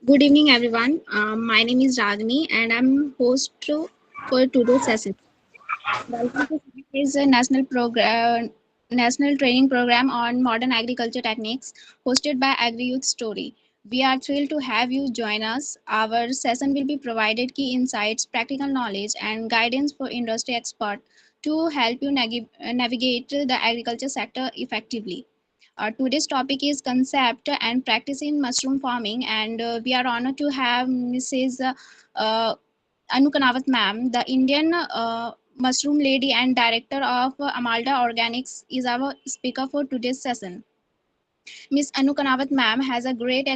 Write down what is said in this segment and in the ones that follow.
Good evening, everyone. My name is Ragini, and I'm for today's session. Welcome to today's national training program on modern agriculture techniques, hosted by Agri Youth Story. We are thrilled to have you join us. Our session will be provided key insights, practical knowledge, and guidance for industry experts to help you navigate the agriculture sector effectively. Today's topic is concept and practice in mushroom farming, and we are honored to have Mrs. Anu Kanawat ma'am, the Indian mushroom lady and director of Amalda Organics, is our speaker for today's session. Miss Anu Kanawat ma'am has a great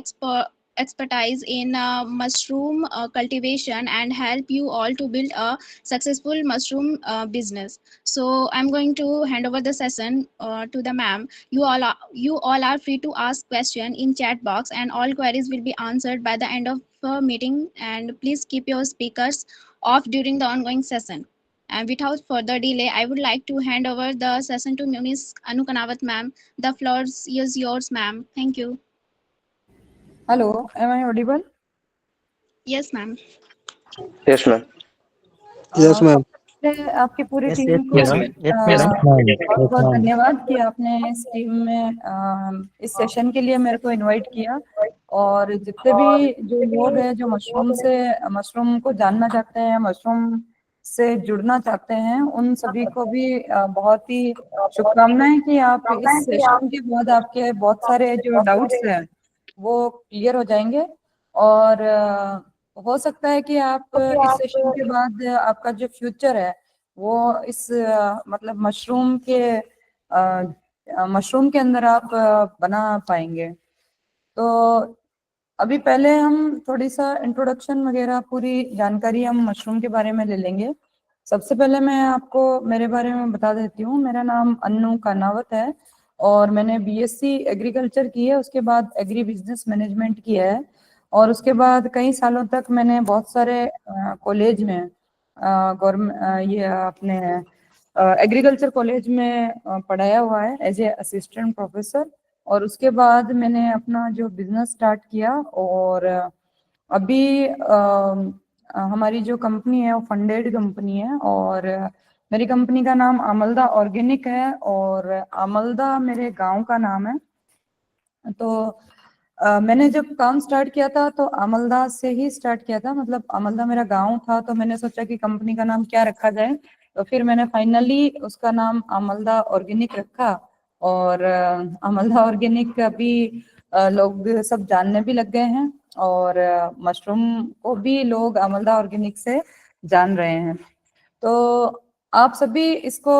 expertise in mushroom cultivation and help you all to build a successful mushroom business. So I'm going to hand over the session to the ma'am. You all are free to ask question in chat box, and all queries will be answered by the end of the meeting. And please keep your speakers off during the ongoing session. And without further delay, I would like to hand over the session to Ms. Anu Kanawat ma'am. The floor is yours, ma'am. Thank you. Hello, am I audible? Yes, ma'am. Yes, ma'am. Yes, ma'am. सबसे आपकी पूरी Yes, team yes, को madam. Yes, madam. बहुत बहुत धन्यवाद कि आपने इस टीम में इस सेशन के लिए मेरे को इनवाइट किया। और जितने भी जो लोग हैं जो मशरूम को जानना चाहते हैं, मशरूम से जुड़ना चाहते हैं, उन सभी को भी बहुत ही शुभकामनाएं कि आप इस सेशन के बाद आपके बहुत सारे जो डाउट्स हैं वो क्लियर हो जाएंगे। और हो सकता है कि आप इस सेशन के बाद आपका जो फ्यूचर है वो इस मतलब मशरूम के अंदर आप बना पाएंगे। तो अभी पहले हम थोड़ी सा इंट्रोडक्शन वगैरह पूरी जानकारी हम मशरूम के बारे में ले लेंगे। सबसे पहले मैं आपको मेरे बारे में बता देती हूँ। मेरा नाम अन्नू कानावत है और मैंने बीएससी एग्रीकल्चर की है, उसके बाद एग्री बिजनेस मैनेजमेंट किया है और उसके बाद कई सालों तक मैंने बहुत सारे कॉलेज में गवर्नमेंट ये अपने एग्रीकल्चर कॉलेज में पढ़ाया हुआ है एज ए असिस्टेंट प्रोफेसर। और उसके बाद मैंने अपना जो बिजनेस स्टार्ट किया और अभी हमारी जो कंपनी है वो फंडेड कंपनी है और मेरी कंपनी का नाम आमल्दा ऑर्गेनिक है और आमल्दा मेरे गांव का नाम है। तो मैंने जब काम स्टार्ट किया था तो आमल्दा से ही स्टार्ट किया था, मतलब आमल्दा मेरा गांव था। तो मैंने सोचा कि कंपनी का नाम क्या रखा जाए, तो फिर मैंने फाइनली उसका नाम आमल्दा ऑर्गेनिक रखा। और आमल्दा ऑर्गेनिक अभी लोग सब जानने भी लग गए हैं और मशरूम को भी लोग आमल्दा ऑर्गेनिक से जान रहे हैं। तो आप सभी इसको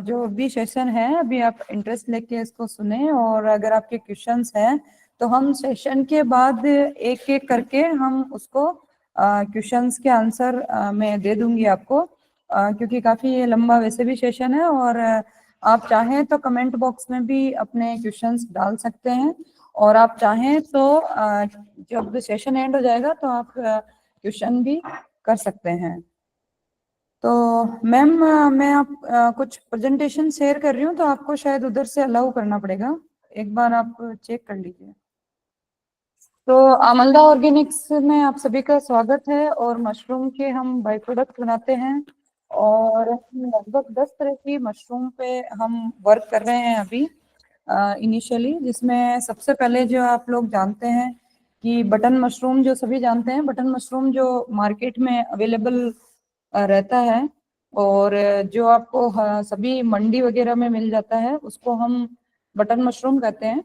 जो भी सेशन है अभी आप इंटरेस्ट लेके इसको सुने और अगर आपके क्वेश्चंस हैं तो हम सेशन के बाद एक एक करके हम उसको क्वेश्चंस के आंसर मैं दे दूंगी आपको, क्योंकि काफ़ी लंबा वैसे भी सेशन है। और आप चाहें तो कमेंट बॉक्स में भी अपने क्वेश्चंस डाल सकते हैं और आप चाहें तो जब सेशन एंड हो जाएगा तो आप क्वेश्चन भी कर सकते हैं। तो मैम मैं आप कुछ प्रेजेंटेशन शेयर कर रही हूँ तो आपको शायद उधर से अलाउ करना पड़ेगा, एक बार आप चेक कर लीजिए। तो आमल्दा ऑर्गेनिक्स में आप सभी का स्वागत है और मशरूम के हम बाई प्रोडक्ट बनाते हैं और लगभग 10 तरह की मशरूम पे हम वर्क कर रहे हैं अभी इनिशियली, जिसमें सबसे पहले जो आप लोग जानते हैं कि बटन मशरूम, जो सभी जानते हैं बटन मशरूम जो मार्केट में अवेलेबल रहता है और जो आपको सभी मंडी वगैरह में मिल जाता है उसको हम बटन मशरूम कहते हैं।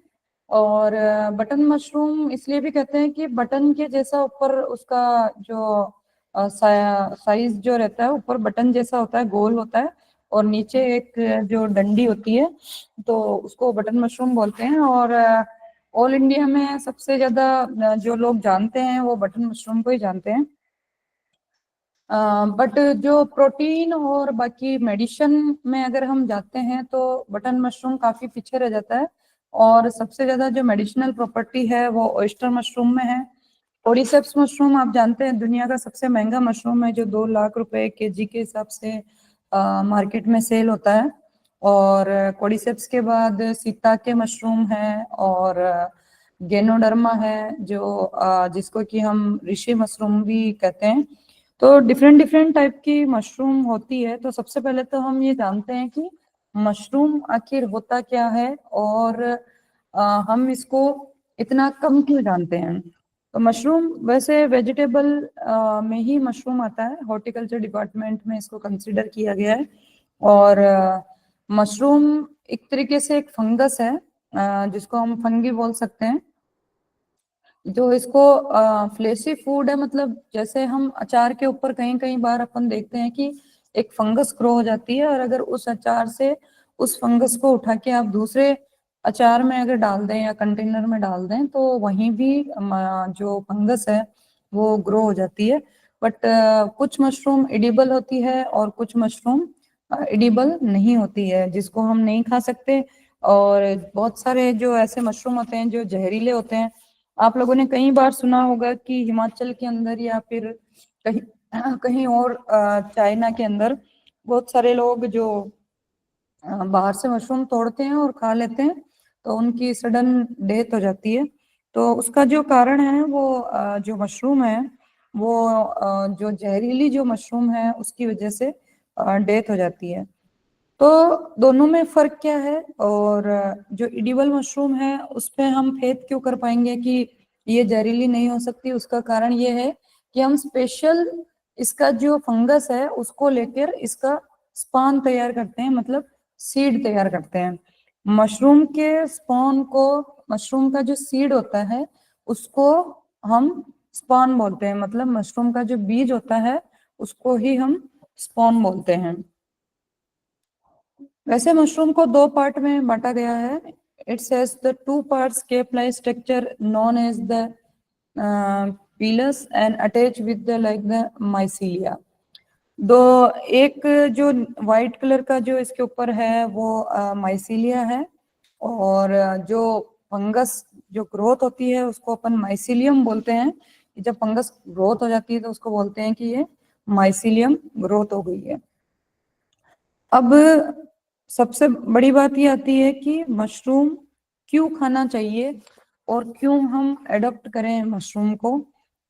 और बटन मशरूम इसलिए भी कहते हैं कि बटन के जैसा ऊपर उसका जो साइज जो रहता है ऊपर बटन जैसा होता है, गोल होता है और नीचे एक जो डंडी होती है तो उसको बटन मशरूम बोलते हैं। और ऑल इंडिया में सबसे ज़्यादा जो लोग जानते हैं वो बटन मशरूम को ही जानते हैं। बट जो प्रोटीन और बाकी मेडिसिन में अगर हम जाते हैं तो बटन मशरूम काफ़ी पीछे रह जाता है और सबसे ज़्यादा जो मेडिसिनल प्रॉपर्टी है वो ऑयस्टर मशरूम में है। कोर्डिसेप्स मशरूम आप जानते हैं दुनिया का सबसे महंगा मशरूम है जो 2 लाख रुपए केजी के हिसाब से मार्केट में सेल होता है। और कोर्डिसेप्स के बाद सीता के मशरूम है और गेनोडर्मा है, जो जिसको कि हम ऋषि मशरूम भी कहते हैं। तो डिफरेंट डिफरेंट टाइप की मशरूम होती है। तो सबसे पहले तो हम ये जानते हैं कि मशरूम आखिर होता क्या है, और हम इसको इतना कम क्यों जानते हैं। तो मशरूम वैसे वेजिटेबल में ही मशरूम आता है, हॉर्टिकल्चर डिपार्टमेंट में इसको कंसिडर किया गया है। और मशरूम एक तरीके से एक फंगस है, जिसको हम फंगी बोल सकते हैं। जो इसको फ्लेशी फूड है, मतलब जैसे हम अचार के ऊपर कहीं कहीं बार अपन देखते हैं कि एक फंगस ग्रो हो जाती है, और अगर उस अचार से उस फंगस को उठा के आप दूसरे अचार में अगर डाल दें या कंटेनर में डाल दें, तो वहीं भी जो फंगस है वो ग्रो हो जाती है। बट कुछ मशरूम एडिबल होती है और कुछ मशरूम एडिबल नहीं होती है, जिसको हम नहीं खा सकते। और बहुत सारे जो ऐसे मशरूम होते हैं जो जहरीले होते हैं। आप लोगों ने कई बार सुना होगा कि हिमाचल के अंदर या फिर कहीं कहीं और चाइना के अंदर बहुत सारे लोग जो बाहर से मशरूम तोड़ते हैं और खा लेते हैं, तो उनकी सडन डेथ हो जाती है। तो उसका जो कारण है वो जो मशरूम है वो जो जहरीली जो मशरूम है उसकी वजह से डेथ हो जाती है। तो दोनों में फर्क क्या है, और जो एडिबल मशरूम है उस पे हम फेथ क्यों कर पाएंगे कि ये जहरीली नहीं हो सकती। उसका कारण ये है कि हम स्पेशल इसका जो फंगस है उसको लेकर इसका स्पान तैयार करते हैं, मतलब सीड तैयार करते हैं। मशरूम के स्पॉन को, मशरूम का जो सीड होता है उसको हम स्पॉन बोलते हैं, मतलब मशरूम का जो बीज होता है उसको ही हम स्पॉन बोलते हैं। वैसे मशरूम को दो पार्ट में बांटा गया है। It's has the two parts cap like structure known as the pileus and attach with the like the mycelia. दो, एक जो वाइट कलर का जो इसके ऊपर है वो माइसीलिया है, और जो फंगस जो ग्रोथ होती है उसको अपन माइसीलियम बोलते हैं। जब फंगस ग्रोथ हो जाती है तो उसको बोलते हैं कि ये माइसीलियम ग्रोथ हो गई है। अब सबसे बड़ी बात ये आती है कि मशरूम क्यों खाना चाहिए और क्यों हम एडॉप्ट करें मशरूम को,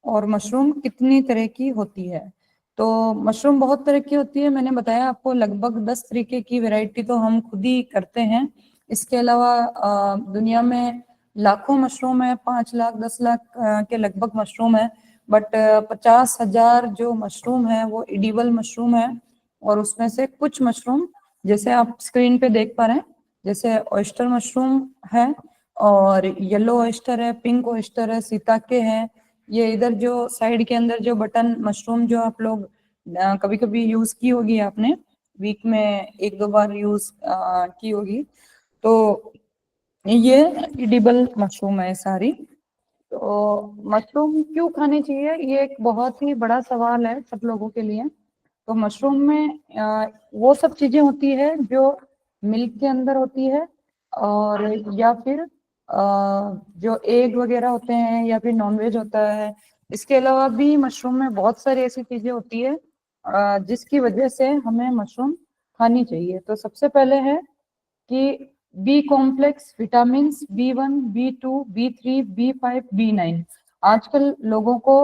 और मशरूम कितनी तरह की होती है। तो मशरूम बहुत तरह की होती है, मैंने बताया आपको लगभग 10 तरीके की वैरायटी तो हम खुद ही करते हैं। इसके अलावा दुनिया में लाखों मशरूम है, 5 लाख 10 लाख के लगभग मशरूम है। बट 50,000 जो मशरूम है वो एडिबल मशरूम है, और उसमें से कुछ मशरूम जैसे आप स्क्रीन पे देख पा रहे हैं, जैसे ऑयस्टर मशरूम है, और येलो ऑयस्टर है, पिंक ऑयस्टर है, सीताके है। ये इधर जो साइड के अंदर जो बटन मशरूम जो आप लोग कभी कभी यूज की होगी, आपने वीक में 1-2 बार यूज की होगी, तो ये एडिबल मशरूम है सारी। तो मशरूम क्यों खाने चाहिए, ये एक बहुत ही बड़ा सवाल है सब लोगों के लिए। तो मशरूम में वो सब चीजें होती है जो मिल्क के अंदर होती है, और या फिर जो एग वगैरह होते हैं, या फिर नॉनवेज होता है। इसके अलावा भी मशरूम में बहुत सारी ऐसी चीजें होती है जिसकी वजह से हमें मशरूम खानी चाहिए। तो सबसे पहले है कि B complex vitamin B1, B2, B3, B5, B9। आजकल लोगों को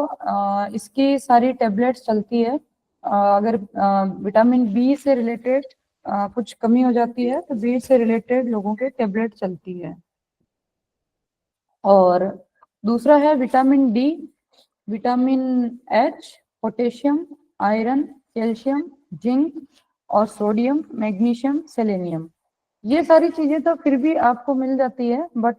इसकी सारी टेबलेट्स चलती है। अगर विटामिन बी से रिलेटेड कुछ कमी हो जाती है तो बी से रिलेटेड लोगों के टेबलेट चलती है। और दूसरा है vitamin D, vitamin H, potassium, iron, calcium, zinc और सोडियम, मैग्नीशियम, सेलेनियम। ये सारी चीजें तो फिर भी आपको मिल जाती है, बट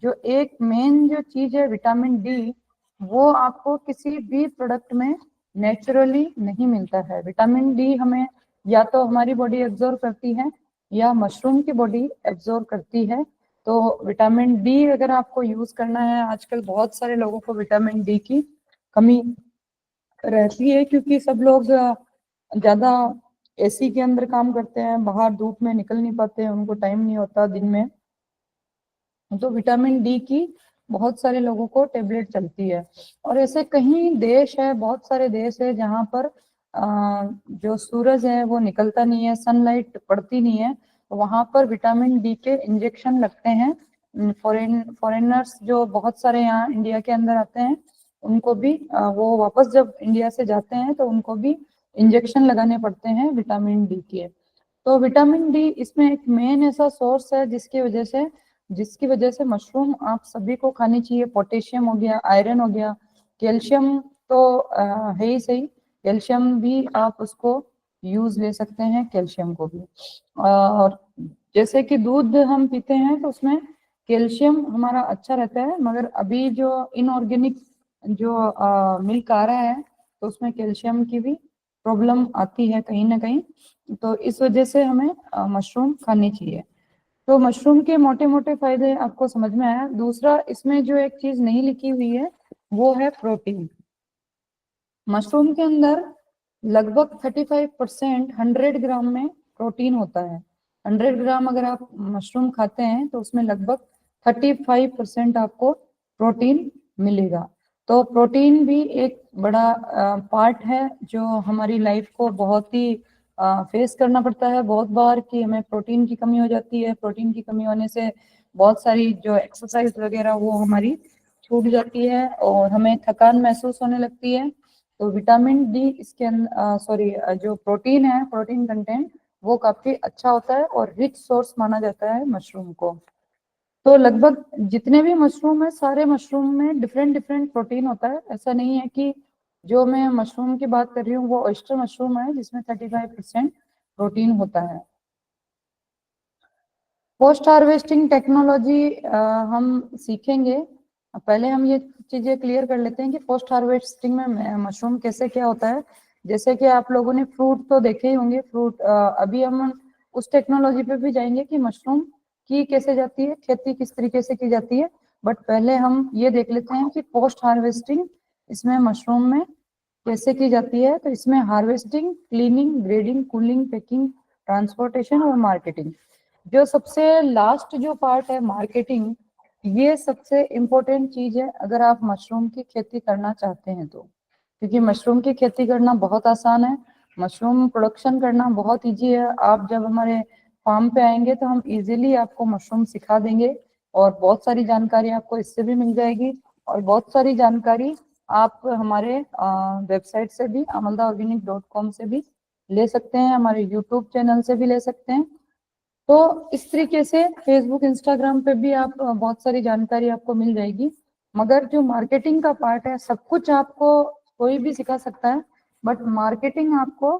जो एक मेन जो चीज है विटामिन डी, वो आपको किसी भी प्रोडक्ट में नेचुरली नहीं मिलता है। विटामिन डी हमें या तो हमारी बॉडी एब्जॉर्ब करती है या मशरूम की बॉडी एब्जॉर्ब करती है। तो विटामिन डी अगर आपको यूज करना है, आजकल बहुत सारे लोगों को विटामिन डी की कमी रहती है, क्योंकि सब लोग ज्यादा एसी के अंदर काम करते हैं, बाहर धूप में निकल नहीं पाते हैं, उनको टाइम नहीं होता दिन में। तो विटामिन डी की बहुत सारे लोगों को टेबलेट चलती है। और ऐसे कहीं देश है, बहुत सारे देश है जहाँ पर जो सूरज है वो निकलता नहीं है, सनलाइट पड़ती नहीं है, तो वहां पर विटामिन डी के इंजेक्शन लगते हैं फॉरेनर्स जो बहुत सारे यहाँ इंडिया के अंदर आते हैं, उनको भी वो वापस जब इंडिया से जाते हैं तो उनको भी इंजेक्शन लगाने पड़ते हैं विटामिन डी के। तो विटामिन डी इसमें एक मेन ऐसा सोर्स है जिसकी वजह से मशरूम आप सभी को खानी चाहिए। पोटेशियम हो गया, आयरन हो गया, कैल्शियम तो है ही सही, कैल्शियम भी आप उसको यूज ले सकते हैं, कैल्शियम को भी। और जैसे कि दूध हम पीते हैं तो उसमें कैल्शियम हमारा अच्छा रहता है, मगर अभी जो इनऑर्गेनिक जो मिल्क आ रहा है तो उसमें कैल्शियम की भी प्रॉब्लम आती है कहीं ना कहीं। तो इस वजह से हमें मशरूम खानी चाहिए। तो मशरूम के मोटे मोटे फायदे आपको समझ में आया। दूसरा, इसमें जो एक चीज नहीं लिखी हुई है वो है प्रोटीन। मशरूम के अंदर लगभग 35% 100 ग्राम में प्रोटीन होता है। 100 ग्राम अगर आप मशरूम खाते हैं तो उसमें लगभग 35% आपको प्रोटीन मिलेगा। तो प्रोटीन भी एक बड़ा पार्ट है जो हमारी लाइफ को बहुत ही फेस करना पड़ता है बहुत बार, कि हमें प्रोटीन की कमी हो जाती है। प्रोटीन की कमी होने से बहुत सारी जो एक्सरसाइज वगैरह वो हमारी छूट जाती है और हमें थकान महसूस होने लगती है। तो विटामिन डी इसके सॉरी जो प्रोटीन है, प्रोटीन कंटेंट वो काफी अच्छा होता है और रिच सोर्स माना जाता है मशरूम को। तो लगभग जितने भी मशरूम है, सारे मशरूम में डिफरेंट डिफरेंट प्रोटीन होता है। ऐसा नहीं है कि जो मैं मशरूम की बात कर रही हूँ वो ऑयस्टर मशरूम है जिसमें 35% प्रोटीन होता है। पोस्ट हार्वेस्टिंग टेक्नोलॉजी हम सीखेंगे। पहले हम ये चीजें क्लियर कर लेते हैं कि पोस्ट हार्वेस्टिंग में मशरूम कैसे क्या होता है। जैसे कि आप लोगों ने फ्रूट तो देखे ही होंगे, फ्रूट अभी हम उस टेक्नोलॉजी पे भी जाएंगे कि मशरूम की कैसे जाती है, खेती किस तरीके से की जाती है। बट पहले हम ये देख लेते हैं कि पोस्ट हार्वेस्टिंग इसमें मशरूम में कैसे की जाती है। तो इसमें harvesting, cleaning, grading, cooling, packing, transportation और मार्केटिंग, जो सबसे लास्ट जो पार्ट है मार्केटिंग, ये सबसे इम्पोर्टेंट चीज है अगर आप मशरूम की खेती करना चाहते हैं तो। क्योंकि मशरूम की खेती करना बहुत आसान है, मशरूम प्रोडक्शन करना बहुत इजी है। आप जब हमारे फार्म पे आएंगे तो हम इजीली आपको मशरूम सिखा देंगे और बहुत सारी जानकारी आपको इससे भी मिल जाएगी। और बहुत सारी जानकारी आप हमारे वेबसाइट से भी amaldaorganic.com से भी ले सकते हैं, हमारे यूट्यूब चैनल से भी ले सकते हैं। तो इस तरीके से फेसबुक, इंस्टाग्राम पे भी आप बहुत सारी जानकारी आपको मिल जाएगी। मगर जो मार्केटिंग का पार्ट है, सब कुछ आपको कोई भी सिखा सकता है, बट मार्केटिंग आपको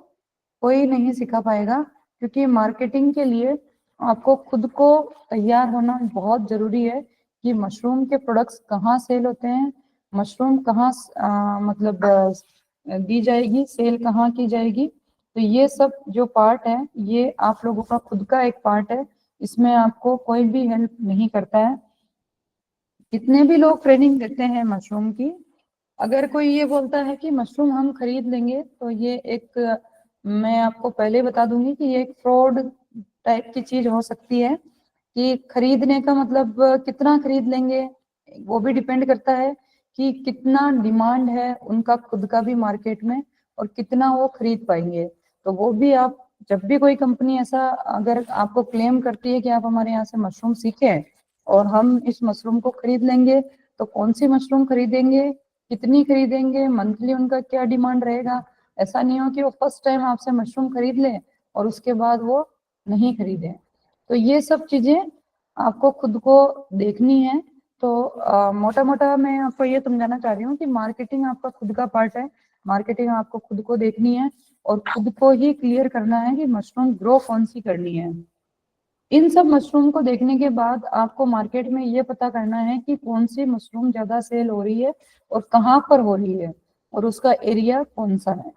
कोई नहीं सिखा पाएगा। क्योंकि मार्केटिंग के लिए आपको खुद को तैयार होना बहुत जरूरी है कि मशरूम के प्रोडक्ट्स कहाँ सेल होते हैं, मशरूम कहाँ मतलब दी जाएगी, सेल कहाँ की जाएगी। तो ये सब जो पार्ट है ये आप लोगों का खुद का एक पार्ट है, इसमें आपको कोई भी हेल्प नहीं करता है। जितने भी लोग ट्रेनिंग देते हैं मशरूम की, अगर कोई ये बोलता है कि मशरूम हम खरीद लेंगे तो ये एक, मैं आपको पहले बता दूंगी कि ये एक फ्रॉड टाइप की चीज हो सकती है। कि खरीदने का मतलब कितना खरीद लेंगे, वो भी डिपेंड करता है कि कितना डिमांड है उनका खुद का भी मार्केट में और कितना वो खरीद पाएंगे। तो वो भी आप, जब भी कोई कंपनी ऐसा अगर आपको क्लेम करती है कि आप हमारे यहाँ से मशरूम सीखे और हम इस मशरूम को खरीद लेंगे, तो कौन सी मशरूम खरीदेंगे, कितनी खरीदेंगे, मंथली उनका क्या डिमांड रहेगा। ऐसा नहीं हो कि वो फर्स्ट टाइम आपसे मशरूम खरीद लें और उसके बाद वो नहीं खरीदें। तो ये सब चीजें आपको खुद को देखनी है। तो मोटा मोटा मैं आपको ये समझाना चाह रही हूँ कि मार्केटिंग आपका खुद का पार्ट है, मार्केटिंग आपको खुद को देखनी है और खुद को ही क्लियर करना है कि मशरूम ग्रो कौन सी करनी है। इन सब मशरूम को देखने के बाद आपको मार्केट में ये पता करना है कि कौन सी मशरूम ज्यादा सेल हो रही है और कहाँ पर हो रही है और उसका एरिया कौन सा है।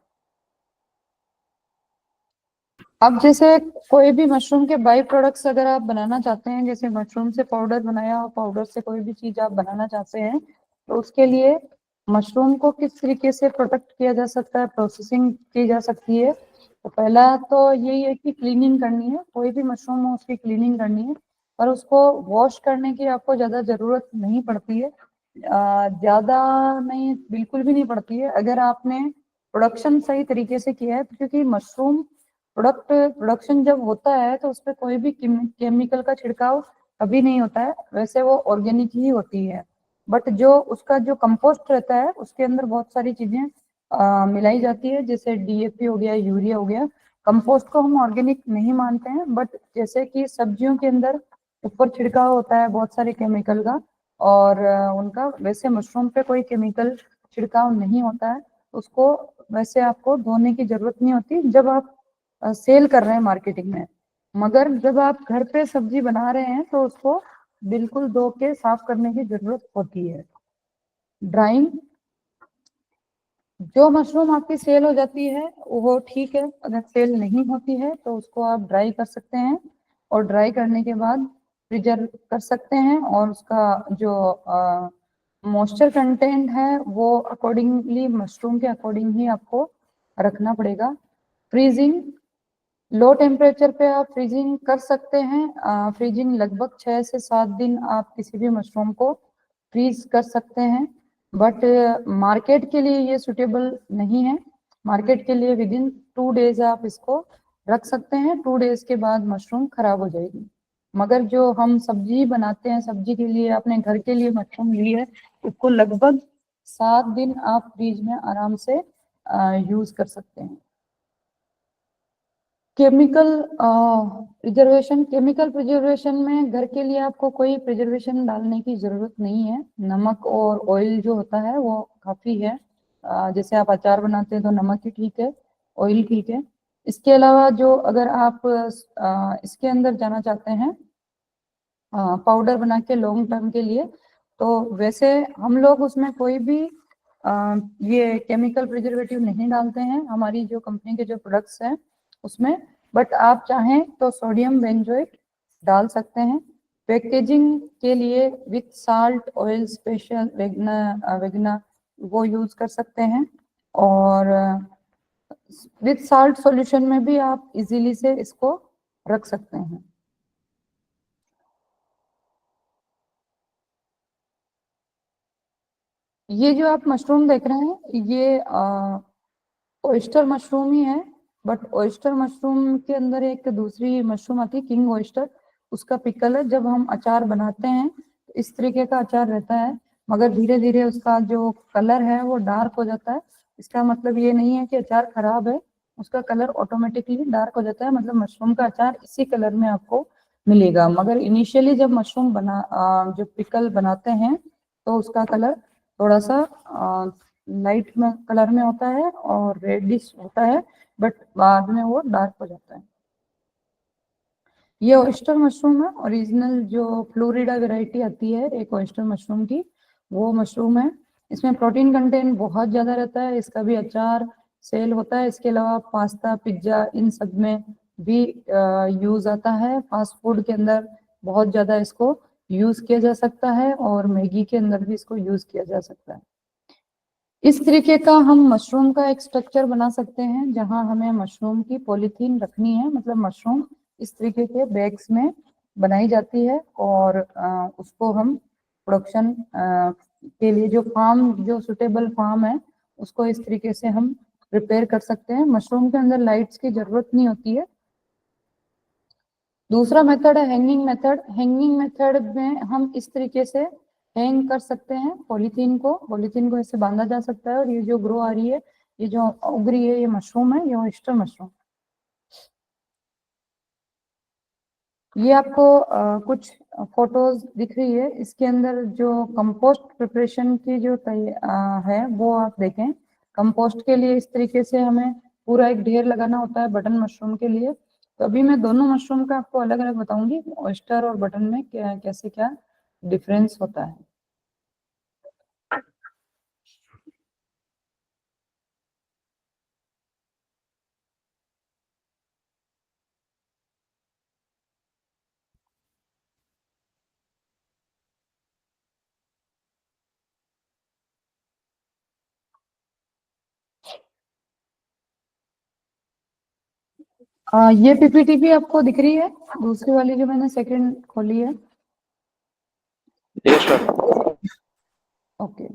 अब जैसे कोई भी मशरूम के बाई प्रोडक्ट्स अगर आप बनाना चाहते हैं, जैसे मशरूम से पाउडर बनाया और पाउडर से कोई भी चीज आप बनाना चाहते हैं, तो उसके लिए मशरूम को किस तरीके से प्रोटेक्ट किया जा सकता है, प्रोसेसिंग की जा सकती है। तो पहला तो यही है कि क्लीनिंग करनी है, कोई भी मशरूम हो उसकी क्लीनिंग करनी है। पर उसको वॉश करने की आपको ज्यादा जरूरत नहीं पड़ती है, ज्यादा नहीं, बिल्कुल भी नहीं पड़ती है अगर आपने प्रोडक्शन सही तरीके से किया है। क्योंकि मशरूम प्रोडक्शन जब होता है तो उस पर कोई भी केमिकल का छिड़काव कभी नहीं होता है, वैसे वो ऑर्गेनिक ही होती है। बट जो उसका जो कंपोस्ट रहता है उसके अंदर बहुत सारी चीजें मिलाई जाती है, जैसे डीएपी हो गया, यूरिया हो गया। कंपोस्ट को हम ऑर्गेनिक नहीं मानते हैं, बट जैसे कि सब्जियों के अंदर ऊपर छिड़काव होता है बहुत सारे केमिकल का, और उनका वैसे मशरूम पे कोई केमिकल छिड़काव नहीं होता है, उसको वैसे आपको धोने की जरूरत नहीं होती जब आप सेल कर रहे हैं मार्केटिंग में। मगर जब आप घर पे सब्जी बना रहे हैं तो उसको बिल्कुल धो के साफ करने की जरूरत होती है। ड्राइंग, जो मशरूम आपकी सेल हो जाती है वो ठीक है, अगर सेल नहीं होती है तो उसको आप ड्राई कर सकते हैं, और ड्राई करने के बाद प्रिजर्व कर सकते हैं, और उसका जो मॉइस्चर कंटेंट है वो अकॉर्डिंगली मशरूम के अकॉर्डिंग ही आपको रखना पड़ेगा। फ्रीजिंग, लो टेम्परेचर पे आप फ्रीजिंग कर सकते हैं। फ्रीजिंग लगभग 6 से 7 दिन आप किसी भी मशरूम को फ्रीज कर सकते हैं, बट मार्केट के लिए ये सुटेबल नहीं है। मार्केट के लिए विद इन 2 डेज आप इसको रख सकते हैं, 2 डेज के बाद मशरूम खराब हो जाएगी। मगर जो हम सब्जी बनाते हैं, सब्जी के लिए अपने घर के लिए मशरूम ली है, उसको लगभग 7 दिन आप फ्रीज में आराम से यूज कर सकते हैं। केमिकल प्रिजर्वेशन, केमिकल प्रिजर्वेशन में घर के लिए आपको कोई प्रिजर्वेशन डालने की जरूरत नहीं है। नमक और ऑयल जो होता है वो काफी है। जैसे आप अचार बनाते हैं तो नमक ही ठीक है, ऑयल ठीक है। इसके अलावा जो अगर आप इसके अंदर जाना चाहते हैं पाउडर बना के लॉन्ग टर्म के लिए, तो वैसे हम लोग उसमें कोई भी ये केमिकल प्रिजर्वेटिव नहीं डालते हैं हमारी जो कंपनी के जो प्रोडक्ट्स हैं उसमें। बट आप चाहें तो सोडियम बेंजोएट डाल सकते हैं। पैकेजिंग के लिए विथ साल्ट ऑयल स्पेशल वेगना वेगना वो यूज कर सकते हैं, और विथ साल्ट सॉल्यूशन में भी आप इजीली से इसको रख सकते हैं। ये जो आप मशरूम देख रहे हैं ये ओयस्टर मशरूम ही है, बट ओयस्टर मशरूम के अंदर एक दूसरी मशरूम आती है किंग ओयस्टर, उसका पिकल है। जब हम अचार बनाते हैं तो इस तरीके का अचार रहता है, मगर धीरे धीरे उसका जो कलर है वो डार्क हो जाता है। इसका मतलब ये नहीं है कि अचार खराब है, उसका कलर ऑटोमेटिकली डार्क हो जाता है, मतलब मशरूम का अचार इसी कलर में आपको मिलेगा। मगर इनिशियली जब मशरूम जो पिकल बनाते हैं तो उसका कलर थोड़ा सा लाइट में कलर में होता है और रेडिश होता है, बट बाद में वो डार्क हो जाता है। ये ऑयस्टर मशरूम है, ओरिजिनल जो फ्लोरिडा वैरायटी आती है एक ऑयस्टर मशरूम की, वो मशरूम है। इसमें प्रोटीन कंटेंट बहुत ज्यादा रहता है, इसका भी अचार सेल होता है। इसके अलावा पास्ता, पिज्जा, इन सब में भी यूज आता है। फास्ट फूड के अंदर बहुत ज्यादा इसको यूज किया जा सकता है, और मैगी के अंदर भी इसको यूज किया जा सकता है। इस तरीके का हम मशरूम का एक स्ट्रक्चर बना सकते हैं, जहां हमें मशरूम की पॉलीथीन रखनी है, मतलब मशरूम इस तरीके के बैग्स में बनाई जाती है, और उसको हम प्रोडक्शन के लिए जो फार्म, जो सुटेबल फार्म है, उसको इस तरीके से हम प्रिपेयर कर सकते हैं। मशरूम के अंदर लाइट्स की जरूरत नहीं होती है। दूसरा मेथड है हैंगिंग मेथड। हैंगिंग मेथड में हम इस तरीके से हैंग कर सकते हैं पॉलीथीन को ऐसे बांधा जा सकता है, और ये जो ग्रो आ रही है, ये जो उग रही है, ये मशरूम है, ये ऑयस्टर मशरूम। ये आपको कुछ फोटोज दिख रही है, इसके अंदर जो कंपोस्ट प्रिपरेशन की जो है वो आप देखें। कंपोस्ट के लिए इस तरीके से हमें पूरा एक ढेर लगाना होता है बटन मशरूम के लिए। तो अभी मैं दोनों मशरूम का आपको अलग अलग बताऊंगी, ऑयस्टर और बटन में कैसे क्या डिफरेंस होता है। ये पीपीटी भी आपको दिख रही है, दूसरी वाली जो मैंने सेकंड खोली है। Yes ma'am. ओके।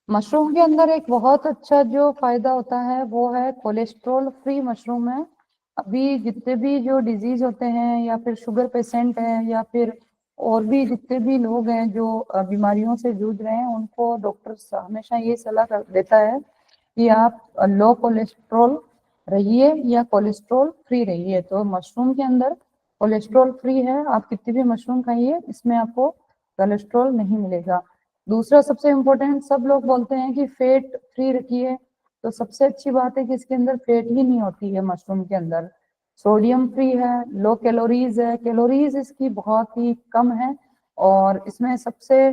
मशरूम के अंदर एक बहुत अच्छा जो फायदा होता है वो है कोलेस्ट्रॉल फ्री मशरूम है। अभी जितने भी जो डिजीज होते हैं या फिर शुगर पेशेंट हैं या फिर और भी जितने भी लोग हैं जो बीमारियों से जूझ रहे हैं, उनको डॉक्टर हमेशा ये सलाह देता है कि आप लो कोलेस्ट्रॉल रहिए या कोलेस्ट्रॉल फ्री रहिए। तो मशरूम के अंदर कोलेस्ट्रॉल फ्री है, आप कितनी भी मशरूम खाइए इसमें आपको कोलेस्ट्रॉल नहीं मिलेगा। दूसरा सबसे इम्पोर्टेंट, सब लोग बोलते हैं कि फेट फ्री रखिए, तो सबसे अच्छी बात है कि इसके अंदर फेट ही नहीं होती है मशरूम के अंदर। सोडियम फ्री है, लो कैलोरीज है, कैलोरीज इसकी बहुत ही कम है। और इसमें सबसे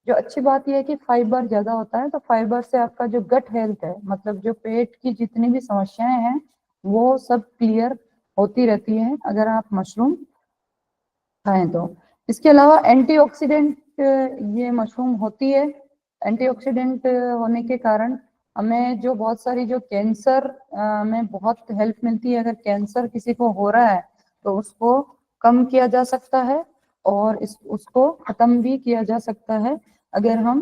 जो अच्छी बात यह है कि फाइबर ज्यादा होता है, तो फाइबर से आपका जो गट हेल्थ है, मतलब जो पेट की जितनी भी समस्याएं हैं वो सब क्लियर होती रहती है अगर आप मशरूम खाएं तो। इसके अलावा एंटीऑक्सीडेंट ये मशरूम होती है। एंटीऑक्सीडेंट होने के कारण हमें जो बहुत सारी जो कैंसर में बहुत हेल्प मिलती है। अगर कैंसर किसी को हो रहा है तो उसको कम किया जा सकता है और उसको खत्म भी किया जा सकता है अगर हम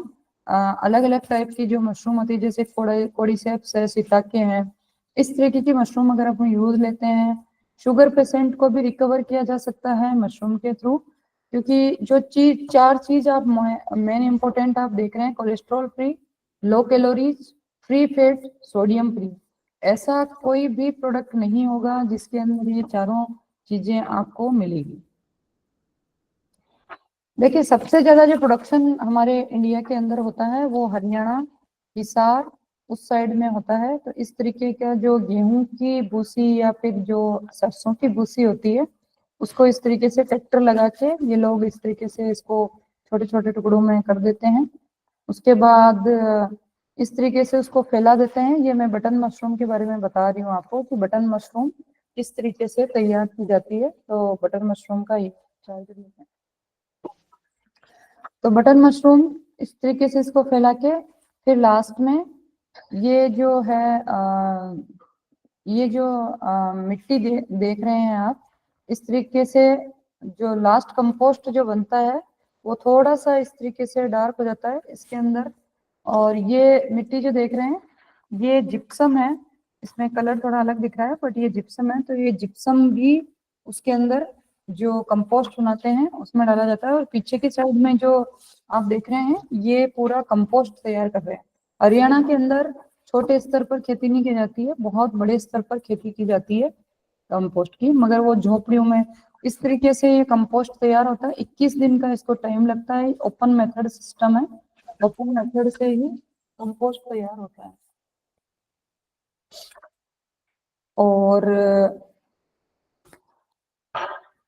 अलग अलग टाइप की जो मशरूम होती है, जैसे कोडिसेप्स है, शिताके हैं, इस तरीके की मशरूम अगर हम यूज लेते हैं। शुगर पेशेंट को भी रिकवर किया जा सकता है मशरूम के थ्रू, क्योंकि जो चार चीज आप मेन इंपॉर्टेंट आप देख रहे हैं, cholesterol free, low calories, free fat, sodium free. ऐसा कोई भी प्रोडक्ट नहीं होगा जिसके अंदर ये चारों चीजें आपको मिलेगी। देखिए, सबसे ज्यादा जो प्रोडक्शन हमारे इंडिया के अंदर होता है वो हरियाणा, हिसार उस साइड में होता है। तो इस तरीके का जो गेहूं की भूसी या फिर जो सरसों की भूसी होती है, उसको इस तरीके से ट्रैक्टर लगा के ये लोग इस तरीके से इसको छोटे छोटे टुकड़ों में कर देते हैं। उसके बाद इस तरीके से उसको फैला देते हैं। ये मैं बटन मशरूम के बारे में बता रही हूँ आपको कि बटन मशरूम किस तरीके से तैयार की जाती है। तो बटन मशरूम का ये चार्जर लेते हैं। तो बटन मशरूम इस तरीके से इसको फैला के फिर लास्ट में ये जो है ये जो मिट्टी देख रहे हैं आप, इस तरीके से जो लास्ट कंपोस्ट जो बनता है वो थोड़ा सा इस तरीके से डार्क हो जाता है इसके अंदर। और ये मिट्टी जो देख रहे हैं ये जिप्सम है, इसमें कलर थोड़ा अलग दिख रहा है बट ये जिप्सम है। तो ये जिप्सम भी उसके अंदर जो कंपोस्ट बनाते हैं उसमें डाला जाता है। और पीछे की साइड में जो आप देख रहे हैं ये पूरा कंपोस्ट तैयार कर रहे हैं। हरियाणा के अंदर छोटे स्तर पर खेती नहीं की जाती है, बहुत बड़े स्तर पर खेती की जाती है कंपोस्ट की, मगर वो झोपड़ियों में इस तरीके से ये कंपोस्ट तैयार होता है। 21 दिन का इसको टाइम लगता है। ओपन मेथड सिस्टम है, ओपन मेथड से ही कंपोस्ट तैयार होता है। और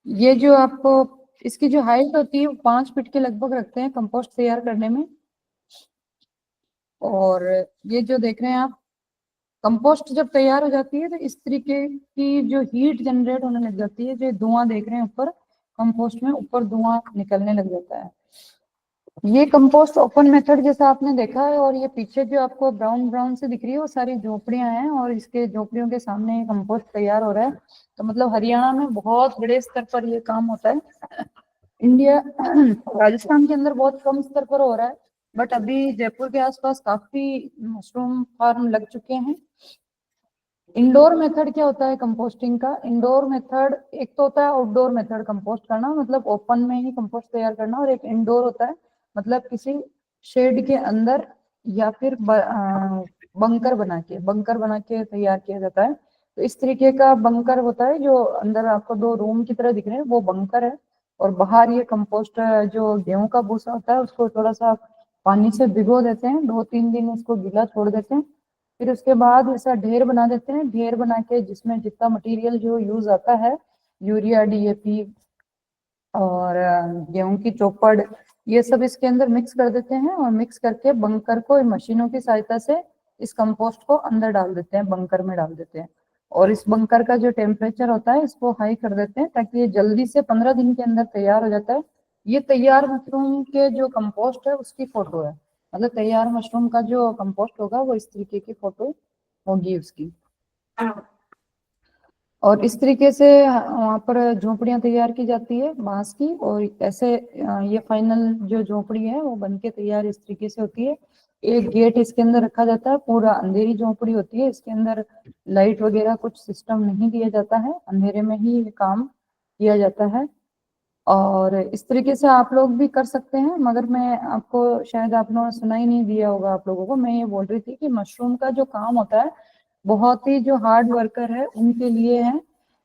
ये जो आपको इसकी जो हाइट होती है वो 5 फीट के लगभग रखते हैं कंपोस्ट तैयार करने में। और ये जो देख रहे हैं आप, कंपोस्ट जब तैयार हो जाती है तो इस तरीके की जो हीट जनरेट होने लग जाती है। जो धुआं देख रहे हैं ऊपर कंपोस्ट में, ऊपर धुआं निकलने लग जाता है। ये कंपोस्ट ओपन मेथड जैसा आपने देखा है। और ये पीछे जो आपको ब्राउन ब्राउन से दिख रही है वो सारी झोपड़ियां हैं और इसके झोपड़ियों के सामने ये कंपोस्ट तैयार हो रहा है। तो मतलब हरियाणा में बहुत बड़े स्तर पर ये काम होता है। इंडिया राजस्थान के अंदर बहुत कम स्तर पर हो रहा है, बट अभी जयपुर के आसपास काफी मशरूम फार्म लग चुके हैं। इंडोर मेथड क्या होता है कंपोस्टिंग का? इंडोर मेथड एक तो होता है आउटडोर मेथड कंपोस्ट करना, मतलब ओपन में ही कंपोस्ट तैयार करना, और एक इंडोर होता है मतलब किसी शेड के अंदर या फिर बंकर बना के तैयार किया जाता है। तो इस तरीके का बंकर होता है जो अंदर आपको 2 रूम की तरह दिख रहे हैं, वो बंकर है। और बाहर ये कंपोस्ट जो गेहूं का भूसा होता है उसको थोड़ा सा पानी से भिगो देते हैं, 2-3 दिन उसको गीला छोड़ देते हैं। फिर उसके बाद ऐसा ढेर बना देते हैं, ढेर बना के जिसमें जितना मटेरियल जो यूज आता है, यूरिया, डीएपी और गेहूं की चोपड़, ये सब इसके अंदर मिक्स कर देते हैं। और मिक्स करके बंकर को मशीनों की सहायता से इस कंपोस्ट को अंदर डाल देते हैं, बंकर में डाल देते हैं। और इस बंकर का जो टेम्परेचर होता है इसको हाई कर देते हैं ताकि ये जल्दी से 15 दिन के अंदर तैयार हो जाता है। ये तैयार मशरूम के जो कंपोस्ट है उसकी फोटो है, मतलब तैयार मशरूम का जो कंपोस्ट होगा वो इस तरीके की फोटो होगी उसकी। और इस तरीके से वहाँ पर झोपड़ियाँ तैयार की जाती है बांस की, और ऐसे ये फाइनल जो झोपड़ी है वो बनके तैयार इस तरीके से होती है। एक गेट इसके अंदर रखा जाता है, पूरा अंधेरी झोपड़ी होती है, इसके अंदर लाइट वगैरह कुछ सिस्टम नहीं दिया जाता है, अंधेरे में ही ये काम किया जाता है। और इस तरीके से आप लोग भी कर सकते हैं, मगर मैं आपको शायद आपने सुना ही नहीं दिया होगा आप लोगों को, मैं ये बोल रही थी कि मशरूम का जो काम होता है बहुत ही जो हार्ड वर्कर है उनके लिए है।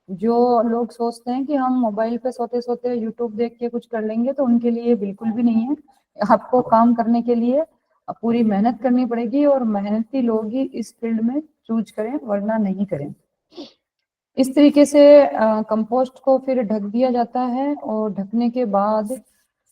जो लोग सोचते हैं कि हम मोबाइल पे सोते सोते यूट्यूब देख के कुछ कर लेंगे, तो उनके लिए बिल्कुल भी नहीं है। आपको काम करने के लिए पूरी मेहनत करनी पड़ेगी, और मेहनती लोग ही इस फील्ड में चूज करें, वरना नहीं करें। इस तरीके से कंपोस्ट को फिर ढक दिया जाता है, और ढकने के बाद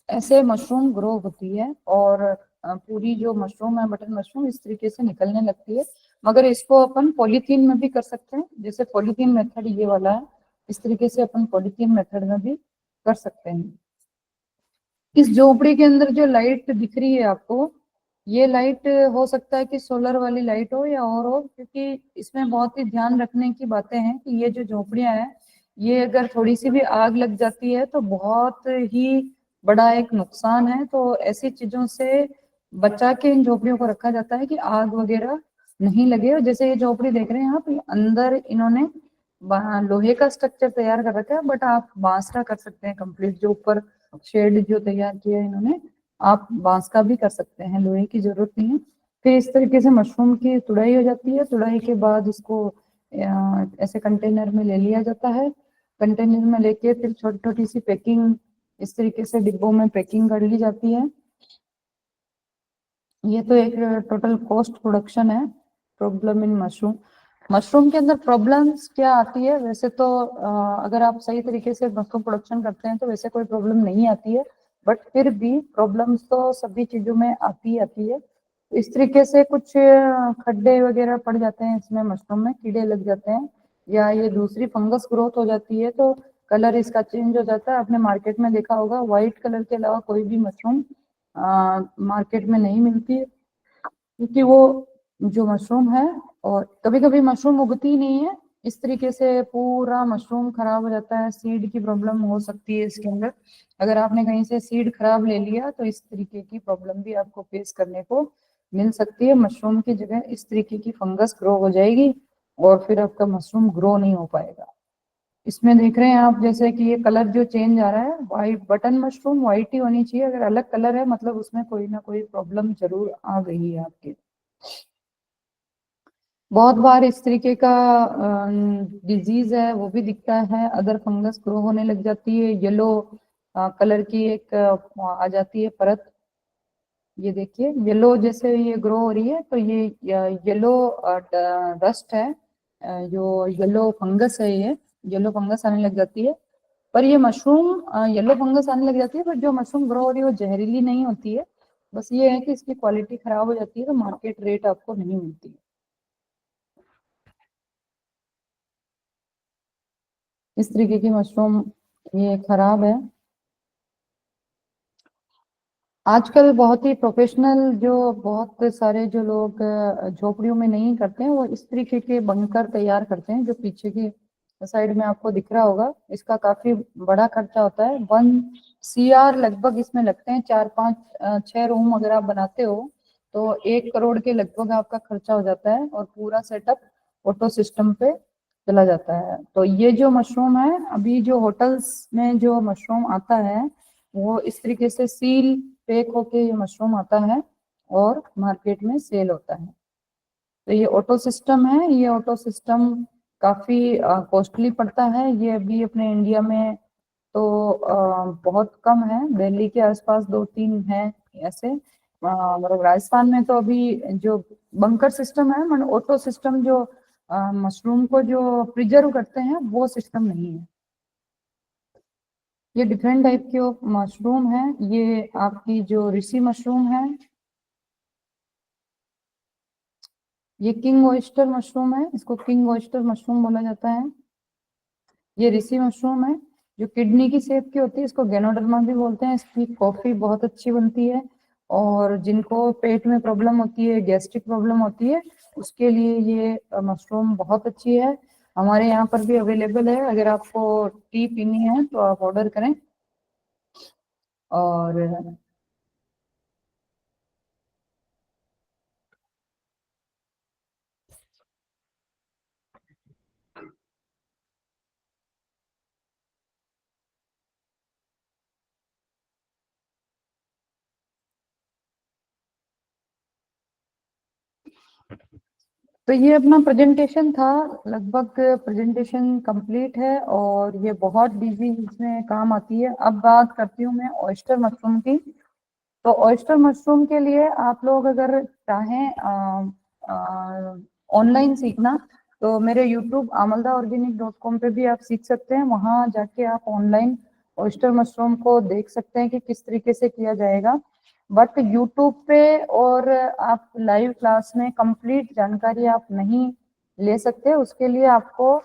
ऐसे मशरूम ग्रो होती है, और पूरी जो मशरूम है बटन मशरूम इस तरीके से निकलने लगती है। मगर इसको अपन पॉलीथीन में भी कर सकते हैं, जैसे पॉलीथीन मेथड ये वाला है, इस तरीके से अपन पॉलीथीन मेथड में भी कर सकते हैं। इस झोपड़ी के अंदर जो लाइट दिख रही है आपको, ये लाइट हो सकता है कि सोलर वाली लाइट हो या और हो, क्योंकि इसमें बहुत ही ध्यान रखने की बातें हैं कि ये जो झोपड़ियां हैं, ये अगर थोड़ी सी भी आग लग जाती है तो बहुत ही बड़ा एक नुकसान है। तो ऐसी चीजों से बचा के इन झोपड़ियों को रखा जाता है कि आग वगैरह नहीं लगे। और जैसे ये झोपड़ी देख रहे हैं आप, अंदर इन्होंने लोहे का स्ट्रक्चर तैयार कर रखा है, बट आप बांस का कर सकते हैं कंप्लीट। जो ऊपर शेड जो तैयार किया है इन्होंने, आप बांस का भी कर सकते हैं, लोहे की जरूरत नहीं है। फिर इस तरीके से मशरूम की तुड़ाई हो जाती है, तुड़ाई के बाद इसको ऐसे कंटेनर में ले लिया जाता है। कंटेनर में लेके फिर छोटी छोटी सी पैकिंग इस तरीके से डिब्बों में पैकिंग कर ली जाती है। ये तो एक टोटल कॉस्ट प्रोडक्शन है। प्रॉब्लम इन मशरूम, मशरूम के अंदर प्रॉब्लम्स क्या आती है? वैसे तो अगर आप सही तरीके से मशरूम प्रोडक्शन करते हैं तो वैसे कोई प्रॉब्लम नहीं आती है, बट फिर भी प्रॉब्लम्स तो सभी चीजों में आती है। इस तरीके से कुछ खड्डे वगैरह पड़ जाते हैं इसमें, मशरूम में कीड़े लग जाते हैं, या ये दूसरी फंगस ग्रोथ हो जाती है, तो कलर इसका चेंज हो जाता है। आपने मार्केट में देखा होगा व्हाइट कलर के अलावा कोई भी मशरूम मार्केट में नहीं मिलती है, क्योंकि वो जो मशरूम है, और कभी कभी मशरूम उगती ही नहीं है, इस तरीके से पूरा मशरूम खराब हो जाता है। सीड की प्रॉब्लम हो सकती है इसके अंदर, अगर आपने कहीं से सीड खराब ले लिया तो इस तरीके की प्रॉब्लम भी आपको फेस करने को मिल सकती है। मशरूम की जगह इस तरीके की फंगस ग्रो हो जाएगी, और फिर आपका मशरूम ग्रो नहीं हो पाएगा। इसमें देख रहे हैं आप जैसे कि ये कलर जो चेंज आ रहा है, वाइट बटन मशरूम वाइट ही होनी चाहिए, अगर अलग कलर है मतलब उसमें कोई ना कोई प्रॉब्लम जरूर आ गई है आपके। बहुत बार इस तरीके का डिजीज है वो भी दिखता है, अदर फंगस ग्रो होने लग जाती है, येलो कलर की एक आ जाती है परत। ये देखिए येलो जैसे ये ग्रो हो रही है, तो ये येलो डस्ट है, जो येलो फंगस है, ये येलो फंगस आने लग जाती है। पर ये मशरूम येलो फंगस आने लग जाती है, पर जो मशरूम ग्रो हो रही है वो जहरीली नहीं होती है, बस ये है कि इसकी क्वालिटी खराब हो जाती है, तो मार्केट रेट आपको नहीं मिलती है। इस तरीके की मशरूम ये खराब है। आजकल बहुत ही प्रोफेशनल जो बहुत सारे जो लोग झोपड़ियों में नहीं करते हैं, वो इस तरीके के बंकर तैयार करते हैं, जो पीछे की साइड में आपको दिख रहा होगा। इसका काफी बड़ा खर्चा होता है, 1 CR लगभग इसमें लगते हैं। 4 5 6 रूम अगर आप बनाते हो तो 1 करोड़ के लगभग आपका खर्चा हो जाता है, और पूरा सेटअप ऑटो सिस्टम पे चला जाता है। तो ये जो मशरूम है, अभी जो होटल्स में जो मशरूम आता है वो इस तरीके से सील पैक होके ये मशरूम आता है और मार्केट में सेल होता है। तो ये ऑटो सिस्टम है, ये ऑटो सिस्टम काफी कॉस्टली पड़ता है। ये अभी अपने इंडिया में तो बहुत कम है, दिल्ली के आसपास 2 3 है ऐसे। मतलब राजस्थान में तो अभी जो बंकर सिस्टम है, मतलब ऑटो सिस्टम जो मशरूम को जो प्रिजर्व करते हैं, वो सिस्टम नहीं है। ये डिफरेंट टाइप के मशरूम है। ये आपकी जो ऋषि मशरूम है, ये किंग ऑयस्टर मशरूम है, इसको किंग ऑयस्टर मशरूम बोला जाता है। ये ऋषि मशरूम है जो किडनी की शेप की होती है, इसको गैनोडर्मा भी बोलते हैं। इसकी कॉफी बहुत अच्छी बनती है, और जिनको पेट में प्रॉब्लम होती है, गैस्ट्रिक प्रॉब्लम होती है, उसके लिए ये मशरूम बहुत अच्छी है। हमारे यहाँ पर भी अवेलेबल है। अगर आपको टी पीनी है तो आप ऑर्डर करें। और तो ये अपना प्रेजेंटेशन था, लगभग प्रेजेंटेशन कंप्लीट है और ये बहुत बिजी इसमें काम आती है। अब बात करती हूँ मैं ऑयस्टर मशरूम की। तो ऑयस्टर मशरूम के लिए आप लोग अगर चाहें ऑनलाइन सीखना तो मेरे यूट्यूब amaldaorganic.com पे भी आप सीख सकते हैं। वहाँ जाके आप ऑनलाइन ऑयस्टर मशरूम को देख सकते हैं कि किस तरीके से किया जाएगा। बट यूट्यूब पे और आप लाइव क्लास में कंप्लीट जानकारी आप नहीं ले सकते। उसके लिए आपको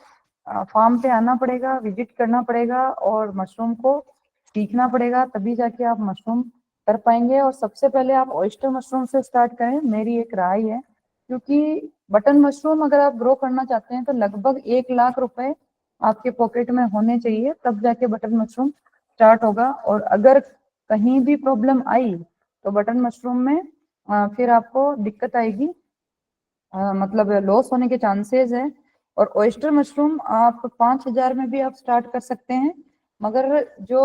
फार्म पे आना पड़ेगा, विजिट करना पड़ेगा और मशरूम को सीखना पड़ेगा, तभी जाके आप मशरूम कर पाएंगे। और सबसे पहले आप ऑयस्टर मशरूम से स्टार्ट करें, मेरी एक राय है। क्योंकि बटन मशरूम अगर आप ग्रो करना चाहते हैं तो लगभग 1 लाख रुपए आपके पॉकेट में होने चाहिए, तब जाके बटन मशरूम स्टार्ट होगा। और अगर कहीं भी प्रॉब्लम आई तो बटन मशरूम में फिर आपको दिक्कत आएगी, मतलब लॉस होने के चांसेस है। और ऑयस्टर मशरूम आप 5,000 में भी आप स्टार्ट कर सकते हैं। मगर जो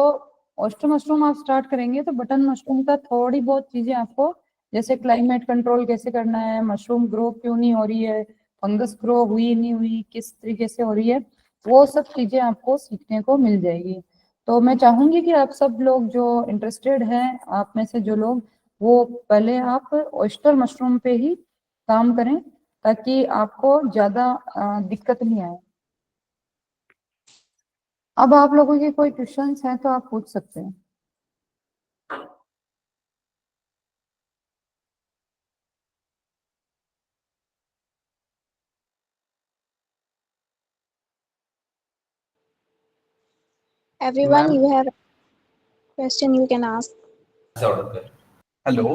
ऑयस्टर मशरूम आप स्टार्ट करेंगे तो बटन मशरूम का थोड़ी बहुत चीजें आपको, जैसे क्लाइमेट कंट्रोल कैसे करना है, मशरूम ग्रो क्यों नहीं हो रही है, फंगस ग्रो हुई नहीं हुई, किस तरीके से हो रही है, वो सब चीजें आपको सीखने को मिल जाएगी। तो मैं चाहूंगी कि आप सब लोग जो इंटरेस्टेड हैं, आप में से जो लोग, वो पहले आप ऑयस्टर मशरूम पे ही काम करें ताकि आपको ज्यादा दिक्कत नहीं आए। अब आप लोगों के कोई क्वेश्चंस हैं तो आप पूछ सकते हैं। Everyone, ma'am you have a question you can ask. Hello.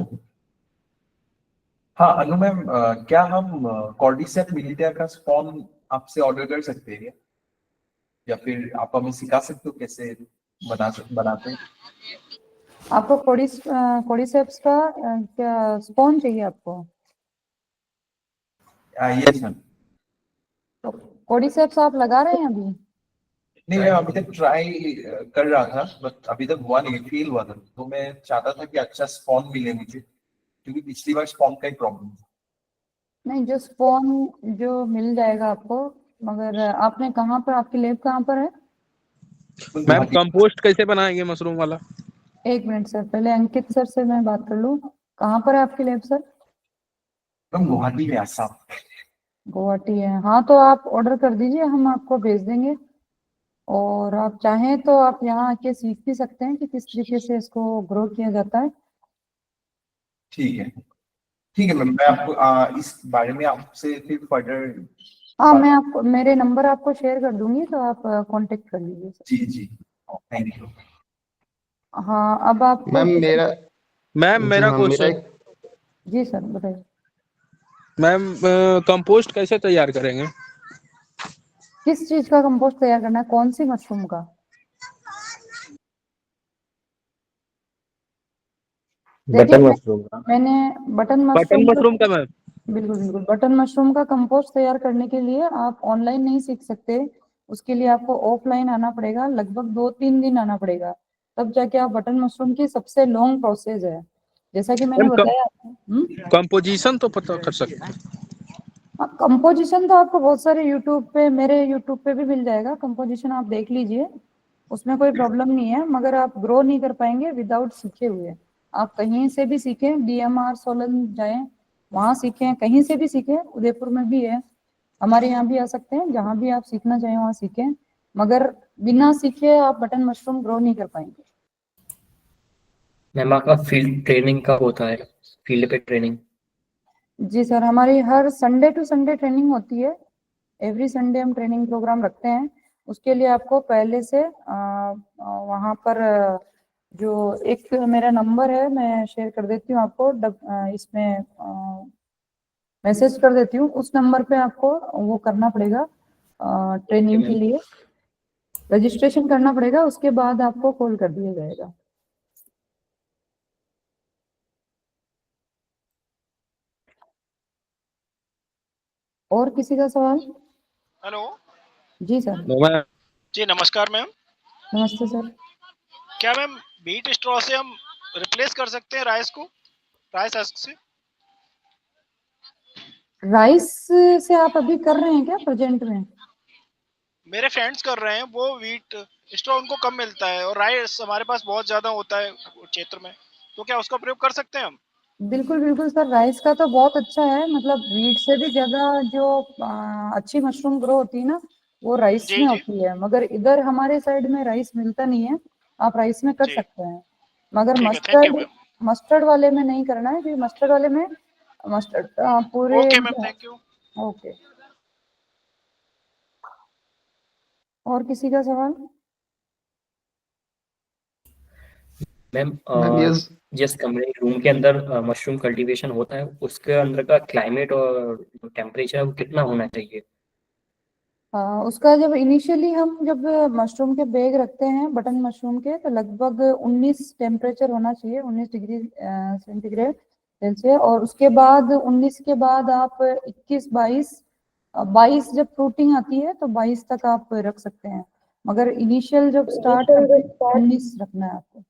हाँ अनु मैम, क्या हम कॉर्डिसेप मिलिटिया का स्पॉन आपसे ऑर्डर कर सकते हैं क्या? या फिर आप हमें सिखा सकते हो कैसे बनाते हैं? आपको कोडिसेप्स का क्या स्पॉन चाहिए आपको? Yes ma'am. तो कोडिसेप्स आप लगा रहे हैं अभी? नहीं, मैं अभी तक ट्राई कर रहा था, बट अभी तक हुआ नहीं, फेल हुआ था। तो मैं चाहता था कि अच्छा स्पॉन मिले मुझे, क्योंकि पिछली बार स्पॉन का ही प्रॉब्लम था। नहीं, जो स्पॉन जो मिल जाएगा आपको। मगर आपने कहाँ पर, आपकी लैब कहाँ पर है? मैम कंपोस्ट कैसे बनाएंगे मशरूम वाला? एक मिनट सर, पहले अंकित सर से मैं बात कर लूँ। कहाँ पर है आपकी लैब सर? मैम गुवाहाटी में, आसाम। गुवाहाटी है। हाँ, तो आप ऑर्डर कर दीजिए, हम आपको भेज देंगे। और आप चाहें तो आप यहाँ आके सीख भी सकते हैं कि किस तरीके से इसको ग्रो किया जाता है। ठीक है, ठीक है मैम। मैं आपको इस बारे में आपसे फिर फर्दर। हाँ, मैं आपको मेरे नंबर आपको शेयर कर दूंगी, तो आप कांटेक्ट कर लीजिए सर। जी जी, थैंक यू। हाँ, अब आप मैम मेरा मैम जी मेरा मैम मेरा क्वेश्चन। एक जी सर बताइए। मैम कंपोस्ट कैसे तैयार करेंगे? किस चीज का कंपोस्ट तैयार करना है, कौन सी मशरूम का? देखिए, बटन मशरूम का। मैंने बटन बटन मशरूम का, मशरूम का मैम। बिल्कुल बिल्कुल, बटन मशरूम का कंपोस्ट तैयार करने के लिए आप ऑनलाइन नहीं सीख सकते। उसके लिए आपको ऑफलाइन आना पड़ेगा, लगभग 2-3 दिन आना पड़ेगा, तब जाके आप बटन मशरूम की सबसे लॉन्ग प्रोसेस है, जैसा कि मैंने मैम बताया। कंपोजिशन तो पता कर सकते हैं? कंपोजिशन तो आपको बहुत सारे यूट्यूब पे, मेरे यूट्यूब पे भी मिल जाएगा। कंपोजिशन आप देख लीजिए, उसमें कोई प्रॉब्लम नहीं है। मगर आप ग्रो नहीं कर पाएंगे विदाउट सीखे हुए। आप कहीं से भी सीखें, DMR सोलन जाएं, वहां सीखें, कहीं से भी सीखें, उदयपुर में भी है, हमारे यहाँ भी आ सकते हैं, जहाँ भी आप सीखना चाहें वहाँ सीखें। मगर बिना सीखे आप बटन मशरूम ग्रो नहीं कर पाएंगे। मैम आपका फील्ड ट्रेनिंग कब होता है, फील्ड पे ट्रेनिंग? जी सर, हमारी हर संडे टू संडे ट्रेनिंग होती है। एवरी संडे हम ट्रेनिंग प्रोग्राम रखते हैं। उसके लिए आपको पहले से वहाँ पर जो एक मेरा नंबर है, मैं शेयर कर देती हूँ आपको, इसमें मैसेज कर देती हूँ, उस नंबर पे आपको वो करना पड़ेगा। ट्रेनिंग के लिए रजिस्ट्रेशन करना पड़ेगा, उसके बाद आपको कॉल कर दिया जाएगा। और किसी का सवाल? हेलो जी सर। मैम जी, नमस्कार मैम। नमस्ते सर। क्या मैम व्हीट स्ट्रॉ से हम रिप्लेस कर सकते हैं राइस को, राइस हस्क से? राइस से आप अभी कर रहे हैं क्या प्रेजेंट में? मेरे फ्रेंड्स कर रहे हैं, वो व्हीट स्ट्रॉ उनको कम मिलता है और राइस हमारे पास बहुत ज्यादा होता है क्षेत्र में, तो क्या उसका प्रयोग कर सकते हैं हम? बिल्कुल बिल्कुल सर, राइस का तो बहुत अच्छा है, मतलब वीट से भी ज्यादा जो अच्छी मशरूम ग्रो होती है ना, वो राइस जी में जी होती है। मगर इधर हमारे साइड में राइस मिलता नहीं है, आप राइस में कर जी, सकते हैं। मगर ठीक है, thank you mustard ma'am. Mustard वाले में नहीं करना है, क्योंकि मस्टर्ड वाले में मस्टर्ड पूरे। Okay ma'am, thank you. Okay. और किसी का सवाल? मैम मैम यस जिस कमरे रूम के अंदर मशरूम कल्टीवेशन होता है उसके अंदर का क्लाइमेट और टेम्परेचर वो कितना होना चाहिए? उसका जब इनिशियली हम जब मशरूम के बैग रखते हैं, बटन मशरूम के, तो लगभग 19 टेम्परेचर होना चाहिए, 19 डिग्री सेंटीग्रेड सेल्सियस। और उसके बाद 19 के बाद आप 21 22 22 जब फ्रूटिंग आती है तो 22 तक आप रख सकते हैं। मगर इनिशियल जब स्टार्ट करते हैं 19 रखना है आपको।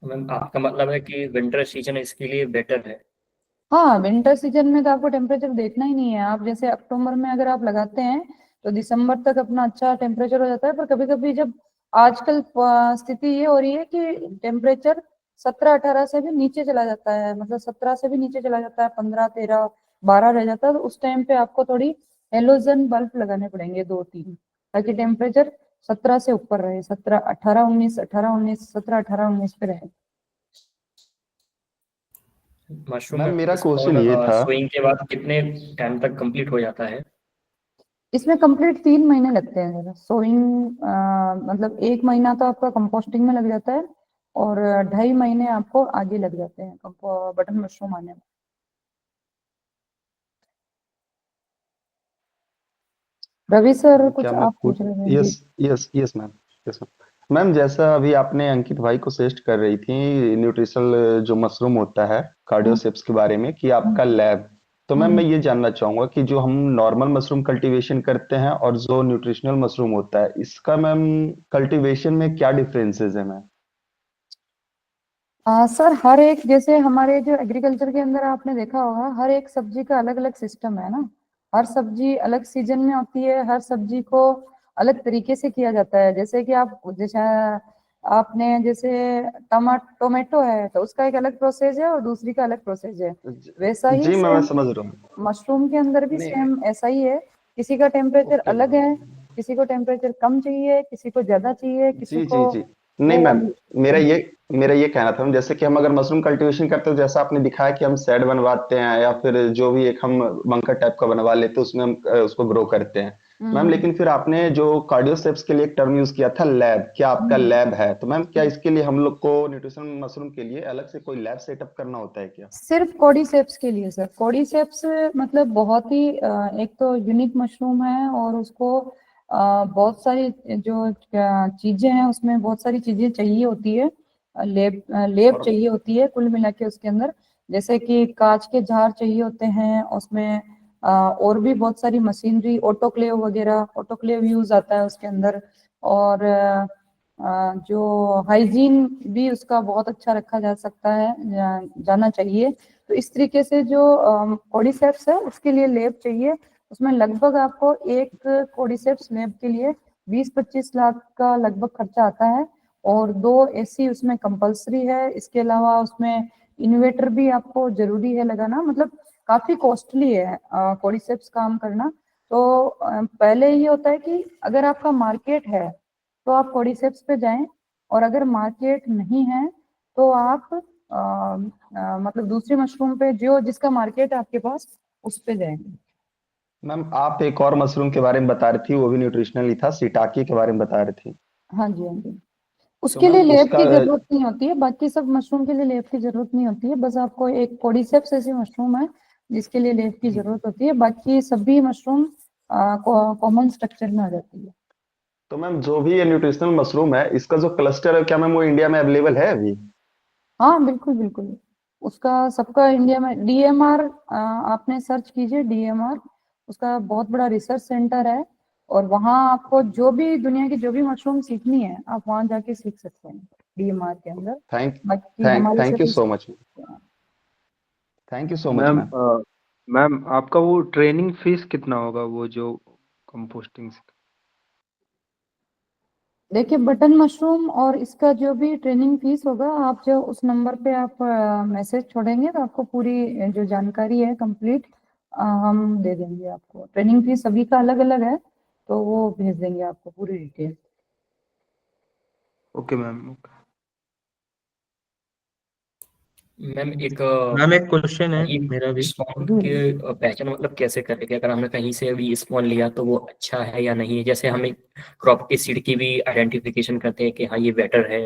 मैम आपका मतलब है कि विंटर सीजन इसके लिए बेटर है? हाँ, विंटर सीजन में तो आपको टेम्परेचर देखना ही नहीं है। आप जैसे अक्टूबर में अगर आप लगाते हैं तो दिसंबर तक अपना अच्छा टेम्परेचर हो जाता है। पर कभी कभी जब आजकल स्थिति ये हो रही है कि टेम्परेचर 17 18 से भी नीचे चला जाता है, मतलब 17 से भी नीचे चला जाता है, 15 13 12 रह जाता है। तो उस टाइम पे आपको थोड़ी हेलोजन बल्ब लगाने पड़ेंगे 2 3, ताकि टेम्परेचर 17 से ऊपर रहे, 17 18 19 18 19 17 18 19 पे रहे। मशरूम मैम में मेरा क्वेश्चन स्पॉन ये था। सोइंग के बाद कितने टाइम तक कंप्लीट हो जाता है? इसमें कंप्लीट 3 महीने लगते हैं सर। सोइंग मतलब 1 महीना तो आपका कंपोस्टिंग में लग जाता है, और 2.5 महीने आपको आगे लग जाते हैं बटन मशरूम आने में। रवि सर कुछ क्या मैं आप पूछ पूछ रहे थे? जी। Yes yes yes ma'am. Yes ma'am ma'am जैसा अभी आपने अंकित भाई को सजेस्ट कर रही थी न्यूट्रिशनल जो मशरूम होता है हम्म, कार्डियोसेप्स के बारे में कि हम्म, आपका लैब, तो मैम हम्म। मैं ये जानना चाहूंगा कि जो हम नॉर्मल मशरूम कल्टीवेशन करते हैं और जो न्यूट्रिशनल मशरूम होता है इसका मैम कल्टीवेशन में क्या डिफरेंसेस है मैम? सर हर एक, जैसे हमारे जो एग्रीकल्चर के अंदर आपने देखा होगा, हर एक सब्जी का अलग अलग सिस्टम है ना। हर सब्जी अलग सीजन में होती है, हर सब्जी को अलग तरीके से किया जाता है। जैसे कि आप जैसे आपने जैसे टोमेटो है तो उसका एक अलग प्रोसेस है और दूसरी का अलग प्रोसेस है। वैसा ही जी मैं सेम समझ रहा हूँ। मशरूम के अंदर भी नहीं। सेम ऐसा ही है। किसी का टेम्परेचर ओके अलग मैम। है, किसी को टेम्परेचर कम चाहिए, किसी को ज्यादा चाहिए, किसी जी को जी जी। नहीं वो मैम, मेरा ये कहना था जैसे कि हम अगर मशरूम कल्टीवेशन करते हो जैसा आपने दिखाया कि हम शेड बनवाते हैं या फिर जो भी एक हम बंकर टाइप का बनवा लेते हैं उसमें हम उसको ग्रो करते हैं मैम। हम्म, लेकिन फिर आपने जो कार्डियोसेप्स के लिए एक टर्म यूज किया था लैब, क्या आपका हम्म। लैब है? तो मैम क्या इसके लिए हम लोग को न्यूट्रिशन मशरूम के लिए अलग से कोई लैब सेटअप करना होता है क्या? सिर्फ कोडिसेप्स के लिए सर। कोडिसेप्स मतलब बहुत ही एक तो यूनिक मशरूम है, और उसको बहुत सारी जो चीजें हैं उसमें बहुत सारी चीजें चाहिए होती है। लेब लेब और चाहिए होती है कुल मिला के उसके अंदर। जैसे कि कांच के जार चाहिए होते हैं उसमें, और भी बहुत सारी मशीनरी, ऑटोक्लेव वगैरह, ऑटोक्लेव यूज आता है उसके अंदर। और जो हाइजीन भी उसका बहुत अच्छा रखा जा सकता है, जाना चाहिए। तो इस तरीके से जो कोडिसेप्स है उसके लिए लेब चाहिए। उसमें लगभग आपको एक कोडिसेप्स लेब के लिए 20-25 लाख का लगभग खर्चा आता है। और 2 एसी उसमें कंपलसरी है। इसके अलावा उसमें इन्वर्टर भी आपको जरूरी है लगाना, मतलब काफी कॉस्टली है कोडिसेप्स काम करना। तो पहले ये होता है कि अगर आपका मार्केट है तो आप कोडिसेप्स पे जाएं, और अगर मार्केट नहीं है तो आप मतलब दूसरे मशरूम पे जो जिसका मार्केट है आपके पास, उस पे जाएंगे। मैम आप एक और मशरूम के बारे में बता रही थी, वो भी न्यूट्रिशनल ही था, सिटाकी के बारे में बता रही थी। हाँ जी, हाँ जी। तो उसके मैम लिए लेब उसका की जरूरत नहीं होती है, बाकी सब मशरूम के लिए लेब की जरूरत नहीं होती है। बस आपको एक कोडिसेप्स ऐसी मशरूम है जिसके लिए लेब की जरूरत होती है। बाकी सभी मशरूम कॉमन स्ट्रक्चर में आ जाती है। तो मैम जो भी ये न्यूट्रिशनल मशरूम है इसका जो क्लस्टर है क्या मैम वो इंडिया में अवेलेबल है अभी? हाँ बिल्कुल बिल्कुल, उसका सबका इंडिया में डीएमआर, आपने सर्च कीजिए डीएमआर, उसका बहुत बड़ा रिसर्च सेंटर है और वहाँ आपको जो भी दुनिया की जो भी मशरूम सीखनी है आप वहाँ जाके सीख सकते हैं डीएमआर के अंदर। थैंक बाकी थैंक हमारे से थैंक यू तो so much. Thank you so much ma'am ma'am. Ma'am आपका वो ट्रेनिंग फीस कितना होगा वो जो कंपोस्टिंग से? देखिए बटन मशरूम और इसका जो भी ट्रेनिंग फीस होगा, आप जो उस नंबर पे आप मैसेज छोड़ेंगे तो आपको पूरी जो जानकारी है कंप्लीट हम दे देंगे आपको। ट्रेनिंग फीस सभी का अलग अलग है तो वो भेज देंगे आपको पूरी detail. Okay ma'am, okay. Ma'am एक मैम एक क्वेश्चन है ये मेरा भी। स्पॉन जी के पहचान मतलब कैसे करें कि अगर हमने कहीं से अभी स्पॉन लिया तो वो अच्छा है या नहीं है? जैसे हमें क्रॉप की सीड की भी आइडेंटिफिकेशन करते हैं कि हाँ ये बेटर है,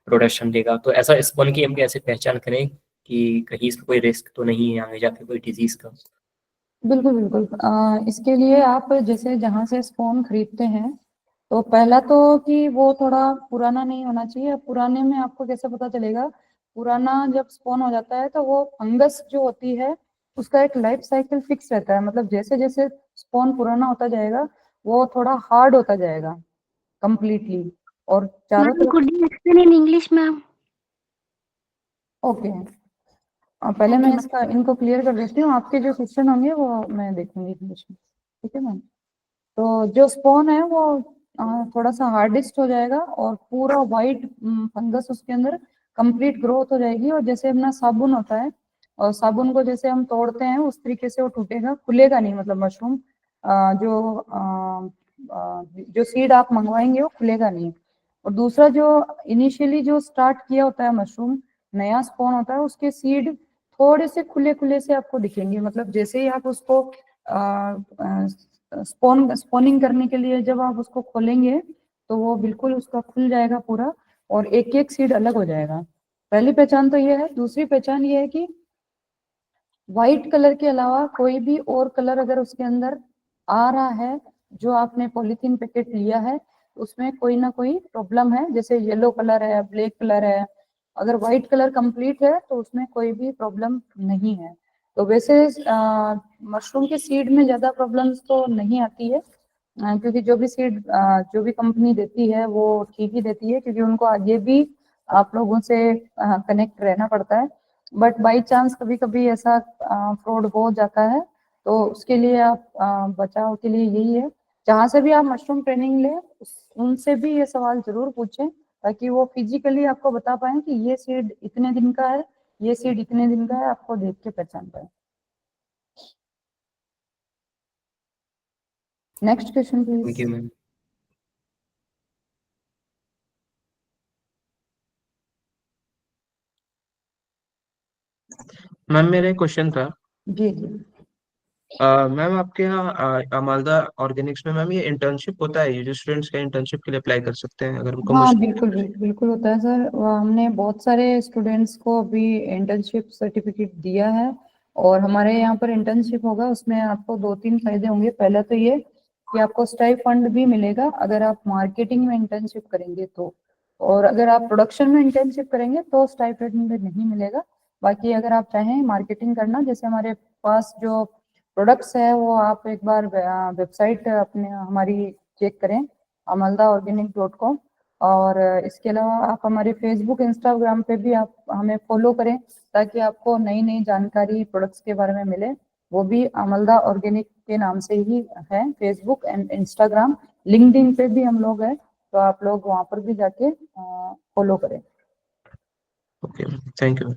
प्रोडक्शन देगा, तो ऐसा स्पॉन की हम कैसे पहचान करें कि कहीं इसका कोई रिस्क तो नहीं है आगे जाके कोई डिजीज का? बिल्कुल बिल्कुल, इसके लिए आप जैसे जहाँ से स्पॉन खरीदते हैं तो पहला तो कि वो थोड़ा पुराना नहीं होना चाहिए। पुराने में आपको कैसे पता चलेगा? पुराना जब स्पॉन हो जाता है तो वो फंगस जो होती है उसका एक लाइफ साइकिल फिक्स रहता है, मतलब जैसे जैसे स्पॉन पुराना होता जाएगा वो थोड़ा हार्ड होता जाएगा कंप्लीटली और चारों Ma'am, तरफ। could you explain in English, ma'am? Okay, पहले Okay, मैं ma'am. इसका इनको क्लियर कर देती हूँ, आपके जो क्वेश्चन होंगे वो मैं देखूंगी इंग्लिश में, ठीक है मैम। तो जो स्पोन है वो थोड़ा सा हार्डेस्ट हो जाएगा और पूरा वाइट फंगस उसके अंदर कंप्लीट ग्रोथ हो जाएगी और जैसे अपना साबुन होता है और साबुन को जैसे हम तोड़ते हैं उस तरीके से वो टूटेगा, खुलेगा नहीं, मतलब मशरूम जो सीड आप मंगवाएंगे वो खुलेगा नहीं। और दूसरा जो इनिशियली जो स्टार्ट किया होता है मशरूम, नया स्पॉन होता है, उसके सीड थोड़े से खुले खुले से आपको दिखेंगे, मतलब जैसे ही आप उसको स्पॉनिंग करने के लिए जब आप उसको खोलेंगे तो वो बिल्कुल उसका खुल जाएगा पूरा और एक एक सीड अलग हो जाएगा। पहली पहचान तो ये है। दूसरी पहचान ये है कि व्हाइट कलर के अलावा कोई भी और कलर अगर उसके अंदर आ रहा है, जो आपने पॉलीथीन पैकेट लिया है उसमें कोई ना कोई प्रॉब्लम है, जैसे येलो कलर है, ब्लैक कलर है, अगर व्हाइट कलर कंप्लीट है तो उसमें कोई भी प्रॉब्लम नहीं है। तो वैसे मशरूम के सीड में ज्यादा प्रॉब्लम्स तो नहीं आती है, क्योंकि जो भी सीड जो भी कंपनी देती है वो ठीक ही देती है, क्योंकि उनको आगे भी आप लोगों से कनेक्ट रहना पड़ता है। बट बाई चांस कभी कभी ऐसा फ्रॉड हो जाता है तो उसके लिए आप बचाव के लिए यही है, जहाँ से भी आप मशरूम ट्रेनिंग लें उनसे भी ये सवाल जरूर पूछें ताकि वो फिजिकली आपको बता पाए कि ये सीड इतने दिन का है, ये सीड इतने दिन का है, आपको देख के पहचान पाए। Next question thank please. You ma'am. Ma'am मेरा एक क्वेश्चन था। जी जी। मैम आपके यहाँ अमालदा ऑर्गेनिक्स में मैम ये इंटर्नशिप होता है, ये जो स्टूडेंट्स का इंटर्नशिप के लिए अप्लाई कर सकते हैं अगर उनको हाँ मशरूम? बिल्कुल बिल्कुल बिल्कुल होता है सर, हमने बहुत सारे स्टूडेंट्स को अभी इंटर्नशिप सर्टिफिकेट दिया है और हमारे यहाँ पर इंटर्नशिप होगा उसमें आपको दो तीन फायदे होंगे। पहला तो ये कि आपको स्टाइपेंड भी मिलेगा अगर आप मार्केटिंग में इंटर्नशिप करेंगे तो, और अगर आप प्रोडक्शन में इंटर्नशिप करेंगे तो स्टाइपेंड नहीं मिलेगा। बाकी अगर आप चाहें मार्केटिंग करना, जैसे हमारे पास जो प्रोडक्ट्स है वो आप एक बार वेबसाइट अपने हमारी चेक करें amaldaorganic.com, और इसके अलावा आप हमारे फेसबुक इंस्टाग्राम पे भी आप हमें फॉलो करें ताकि आपको नई नई जानकारी प्रोडक्ट्स के बारे में मिले। वो भी अमलदा ऑर्गेनिक के नाम से ही है, फेसबुक एंड इंस्टाग्राम, लिंक्डइन पे भी हम लोग हैं, तो आप लोग वहाँ पर भी जाके फॉलो करें। Okay, thank you.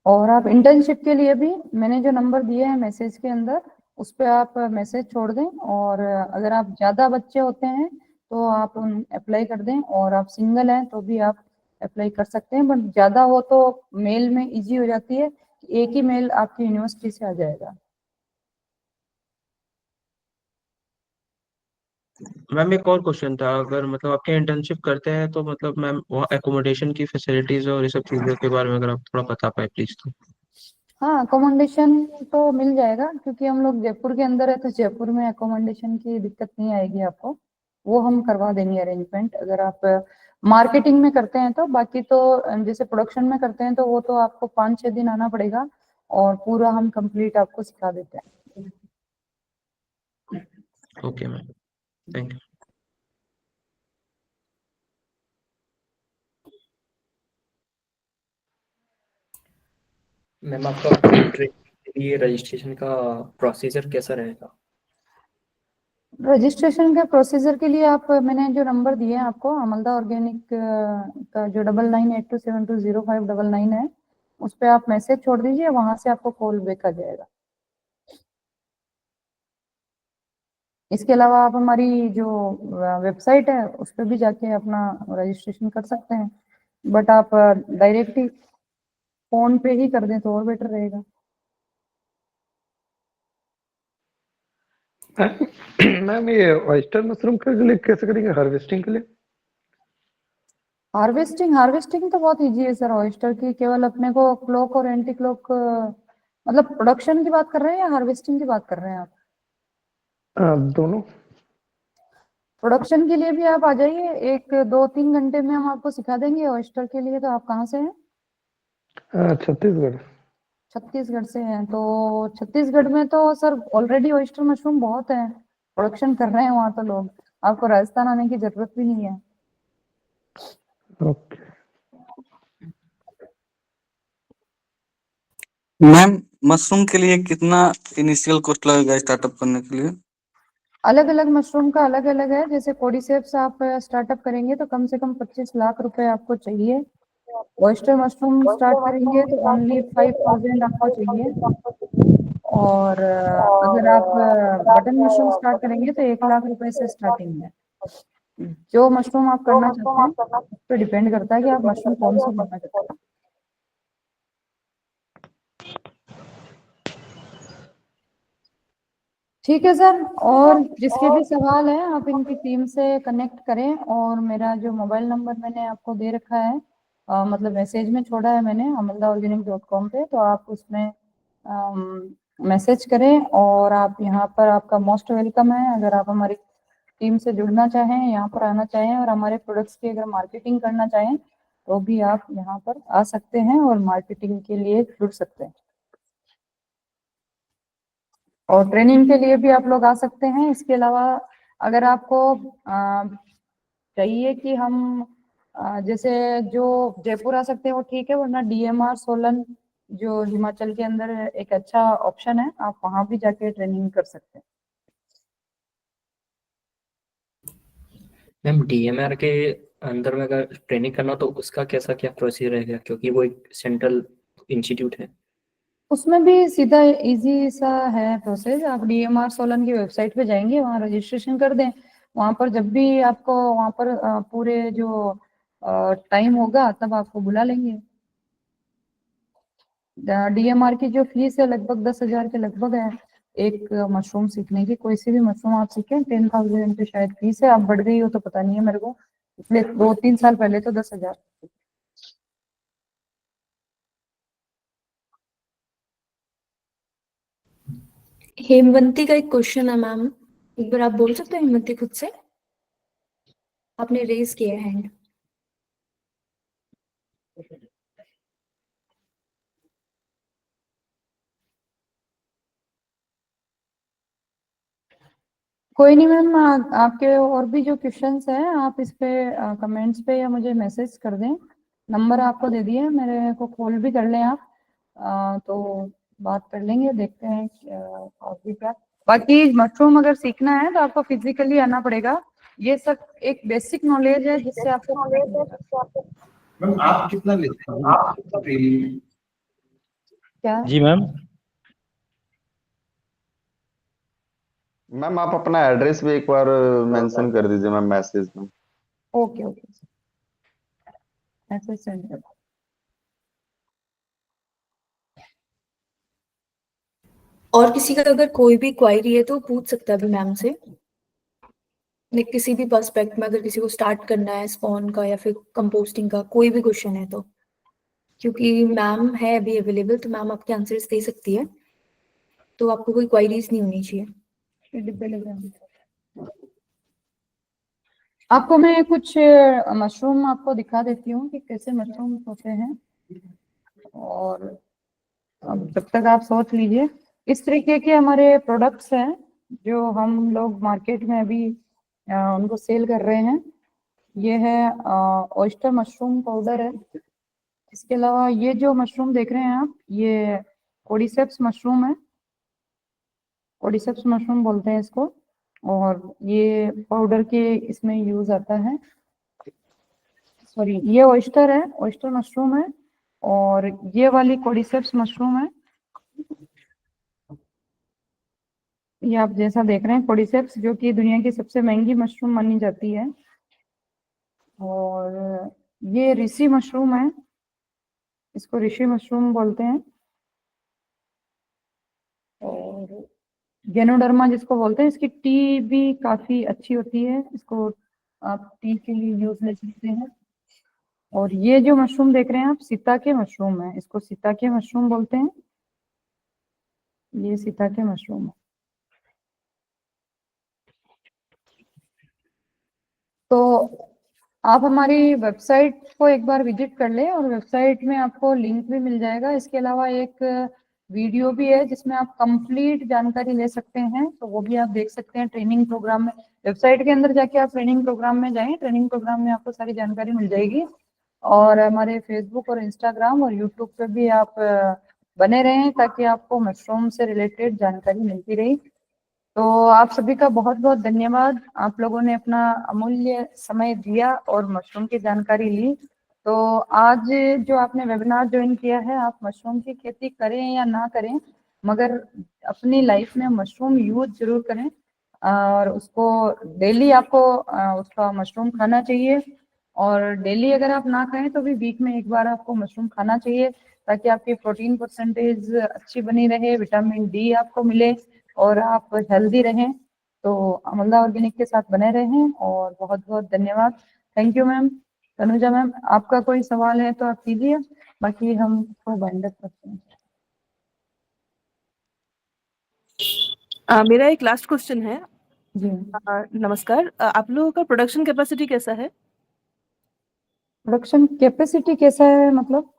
और आप इंटर्नशिप के लिए भी मैंने जो नंबर दिए हैं मैसेज के अंदर उस पर आप मैसेज छोड़ दें, और अगर आप ज़्यादा बच्चे होते हैं तो आप अप्लाई कर दें, और आप सिंगल हैं तो भी आप अप्लाई कर सकते हैं, बट ज़्यादा हो तो मेल में इजी हो जाती है, एक ही मेल आपकी यूनिवर्सिटी से आ जाएगा। मैम एक और क्वेश्चन था, अगर मतलब आपके इंटर्नशिप करते हैं तो मतलब मैम वहाँ एकोमोडेशन की फैसिलिटीज और ये सब चीज़ों के बारे में अगर आप थोड़ा बता पाए प्लीज तो। हाँ, अकोमोडेशन तो मिल जाएगा क्योंकि हम लोग जयपुर के अंदर है, तो जयपुर में अकोमोडेशन की दिक्कत नहीं आएगी आपको, वो हम करवा देंगे अरेंजमेंट अगर आप मार्केटिंग में करते हैं तो। बाकी तो जैसे प्रोडक्शन में करते हैं तो वो तो आपको 5-6 दिन आना पड़ेगा और पूरा हम कंप्लीट आपको सिखा देते हैं। Okay ma'am, thank you. Ma'am आपका पेड ट्रेनिंग के लिए रजिस्ट्रेशन का प्रोसीजर कैसा रहेगा? रजिस्ट्रेशन के प्रोसीजर के लिए आप, मैंने जो नंबर दिए हैं आपको, अमलदा ऑर्गेनिक का जो 9982720599 है, उस पर आप मैसेज छोड़ दीजिए, वहां से आपको कॉल बैक आ जाएगा। इसके अलावा आप हमारी जो वेबसाइट है उस पर भी जाके अपना रजिस्ट्रेशन कर सकते हैं, बट आप डायरेक्टली फोन पे ही कर दें तो और बेटर रहेगा। मैम ये ऑयस्टर मशरूम के लिए कैसे करेंगे हार्वेस्टिंग के लिए? हार्वेस्टिंग तो बहुत इजी है सर ऑयस्टर की, केवल अपने को क्लोक और एंटी क्लोक, मतलब प्रोडक्शन की बात कर रहे हैं या हार्वेस्टिंग की बात कर रहे हैं आप? दोनों। प्रोडक्शन के लिए भी आप आ जाइए, 1-2-3 घंटे में हम आपको सिखा देंगे। ऑयस्टर के लिए तो आप कहाँ से हैं? छत्तीसगढ़। छत्तीसगढ़ से हैं तो छत्तीसगढ़ में तो सर ऑलरेडी ऑयस्टर मशरूम बहुत है, प्रोडक्शन कर रहे हैं वहाँ तो लोग, आपको राजस्थान आने की जरूरत भी नहीं है। ओके मैम, मशरूम के लिए कितना इनिशियल कॉस्ट लगेगा स्टार्टअप करने के लिए? अलग अलग मशरूम का अलग अलग है। जैसे कोडिसेप्स आप स्टार्टअप करेंगे तो कम से कम 25 लाख रुपए आपको चाहिए। ऑयस्टर मशरूम स्टार्ट करेंगे तो ओनली 5,000 आपको चाहिए। और अगर आप बटन मशरूम स्टार्ट करेंगे तो 1 लाख रुपए से स्टार्टिंग है। जो मशरूम आप करना चाहते हैं उस पर डिपेंड करता है कि आप मशरूम कौन सा करना चाहते हैं। ठीक है सर, और जिसके भी सवाल है आप इनकी टीम से कनेक्ट करें, और मेरा जो मोबाइल नंबर मैंने आपको दे रखा है, मतलब मैसेज में छोड़ा है मैंने amaldaorganic.com पे, तो आप उसमें मैसेज करें और आप यहाँ पर, आपका मोस्ट वेलकम है। अगर आप हमारी टीम से जुड़ना चाहें, यहाँ पर आना चाहें और हमारे प्रोडक्ट्स की अगर मार्केटिंग करना चाहें तो भी आप यहाँ पर आ सकते हैं और मार्केटिंग के लिए जुड़ सकते हैं, और ट्रेनिंग के लिए भी आप लोग आ सकते हैं। इसके अलावा अगर आपको चाहिए कि हम जैसे जो जयपुर आ सकते हैं वो ठीक है, वरना DMR सोलन जो हिमाचल के अंदर है, एक अच्छा ऑप्शन है, आप वहां भी जाके ट्रेनिंग कर सकते हैं। मैम DMR के अंदर में अगर ट्रेनिंग करना तो उसका कैसा क्या प्रोसीजर रहेगा, क्योंकि वो एक सेंट्रल इंस्टीट्यूट है? उसमें भी सीधा इजी सा है प्रोसेस। आप DMR सोलन की वेबसाइट पे जाएंगे, वहाँ रजिस्ट्रेशन कर दें, वहाँ पर जब भी आपको वहाँ पर पूरे जो टाइम होगा तब आपको बुला लेंगे। DMR की जो फीस है लगभग 10,000 के लगभग है एक मशरूम सीखने की। कोई सी भी मशरूम आप सीखें 10,000 पे शायद फीस है, अब बढ़ गई हो तो पता नहीं है मेरे को, पिछले 2-3 साल पहले तो 10,000। हेमवंती का एक क्वेश्चन है मैम, एक बार आप बोल सकते हैं हेमवंती खुद से? आपने रेज किया है हैंड। कोई नहीं मैम, आपके और भी जो क्वेश्चंस हैं आप इस पे कमेंट्स पे या मुझे मैसेज कर दें। नंबर आपको दे दिए, मेरे को कॉल भी कर लें आप, तो बात कर लेंगे, देखते हैं और भी क्या। बाकी मशरूम अगर सीखना है तो आपको फिजिकली आना पड़ेगा, ये सब एक बेसिक नॉलेज है जिससे आपको पता चलेगा। मैम आप कितना लेते हैं ट्रेनिंग? क्या जी मैम। मैम आप अपना एड्रेस भी एक बार मेंशन कर दीजिए मैम मैसेज में। ओके ओके मैसेज सेंड कर। और किसी का अगर कोई भी क्वायरी है तो पूछ सकता है अभी मैम से, लाइक किसी भी पर्सपेक्ट में, अगर किसी को स्टार्ट करना है स्पॉन का या फिर कंपोस्टिंग का कोई भी क्वेश्चन है तो। क्योंकि मैम है अभी अवेलेबल, तो मैम आपके आंसर्स दे सकती है, तो आपको कोई क्वायरीज नहीं होनी चाहिए। आपको मैं कुछ मशरूम आपको दिखा देती हूँ कि कैसे मशरूम होते हैं, और अब जब तक आप सोच लीजिए। इस तरीके के हमारे प्रोडक्ट्स हैं जो हम लोग मार्केट में अभी उनको सेल कर रहे हैं। ये है ऑयस्टर मशरूम पाउडर है। इसके अलावा ये जो मशरूम देख रहे हैं आप, ये कोडिसेप्स मशरूम है, कोडिसेप्स मशरूम बोलते हैं इसको, और ये पाउडर के इसमें यूज आता है। सॉरी, ये ऑयस्टर है, ऑयस्टर मशरूम है, और ये वाली कोडिसेप्स मशरूम है। ये आप जैसा देख रहे हैं कोडिसेप्स, जो कि दुनिया की सबसे महंगी मशरूम मानी जाती है। और ये ऋषि मशरूम है, इसको ऋषि मशरूम बोलते हैं। और गेनोडर्मा जिसको बोलते हैं, इसकी टी भी काफी अच्छी होती है, इसको आप टी के लिए यूज ले सकते हैं। और ये जो मशरूम देख रहे हैं आप, सीता के मशरूम है, इसको सीता के मशरूम बोलते हैं। ये सीता के मशरूम है। तो आप हमारी वेबसाइट को एक बार विजिट कर लें, और वेबसाइट में आपको लिंक भी मिल जाएगा। इसके अलावा एक वीडियो भी है जिसमें आप कंप्लीट जानकारी ले सकते हैं, तो वो भी आप देख सकते हैं ट्रेनिंग प्रोग्राम में। वेबसाइट के अंदर जाके आप ट्रेनिंग प्रोग्राम में जाएं, ट्रेनिंग प्रोग्राम में आपको सारी जानकारी मिल जाएगी। और हमारे फेसबुक और इंस्टाग्राम और यूट्यूब पे भी आप बने रहें, ताकि आपको मशरूम से रिलेटेड जानकारी मिलती रही। तो आप सभी का बहुत बहुत धन्यवाद, आप लोगों ने अपना अमूल्य समय दिया और मशरूम की जानकारी ली। तो आज जो आपने वेबिनार ज्वाइन किया है, आप मशरूम की खेती करें या ना करें, मगर अपनी लाइफ में मशरूम यूज जरूर करें, और उसको डेली आपको उसका मशरूम खाना चाहिए। और डेली अगर आप ना खाएं तो भी वीक में एक बार आपको मशरूम खाना चाहिए, ताकि आपकी प्रोटीन परसेंटेज अच्छी बनी रहे, विटामिन डी आपको मिले और आप हेल्दी रहें। तो अमलदा ऑर्गेनिक के साथ बने रहें, और बहुत बहुत धन्यवाद। Thank you ma'am. Tanuja ma'am, आपका कोई सवाल है तो आप कीजिए, बाकी हम तो बाइंड अप करते हैं। मेरा एक लास्ट क्वेश्चन है। जी नमस्कार, आप लोगों का प्रोडक्शन कैपेसिटी कैसा है? प्रोडक्शन कैपेसिटी कैसा है मतलब?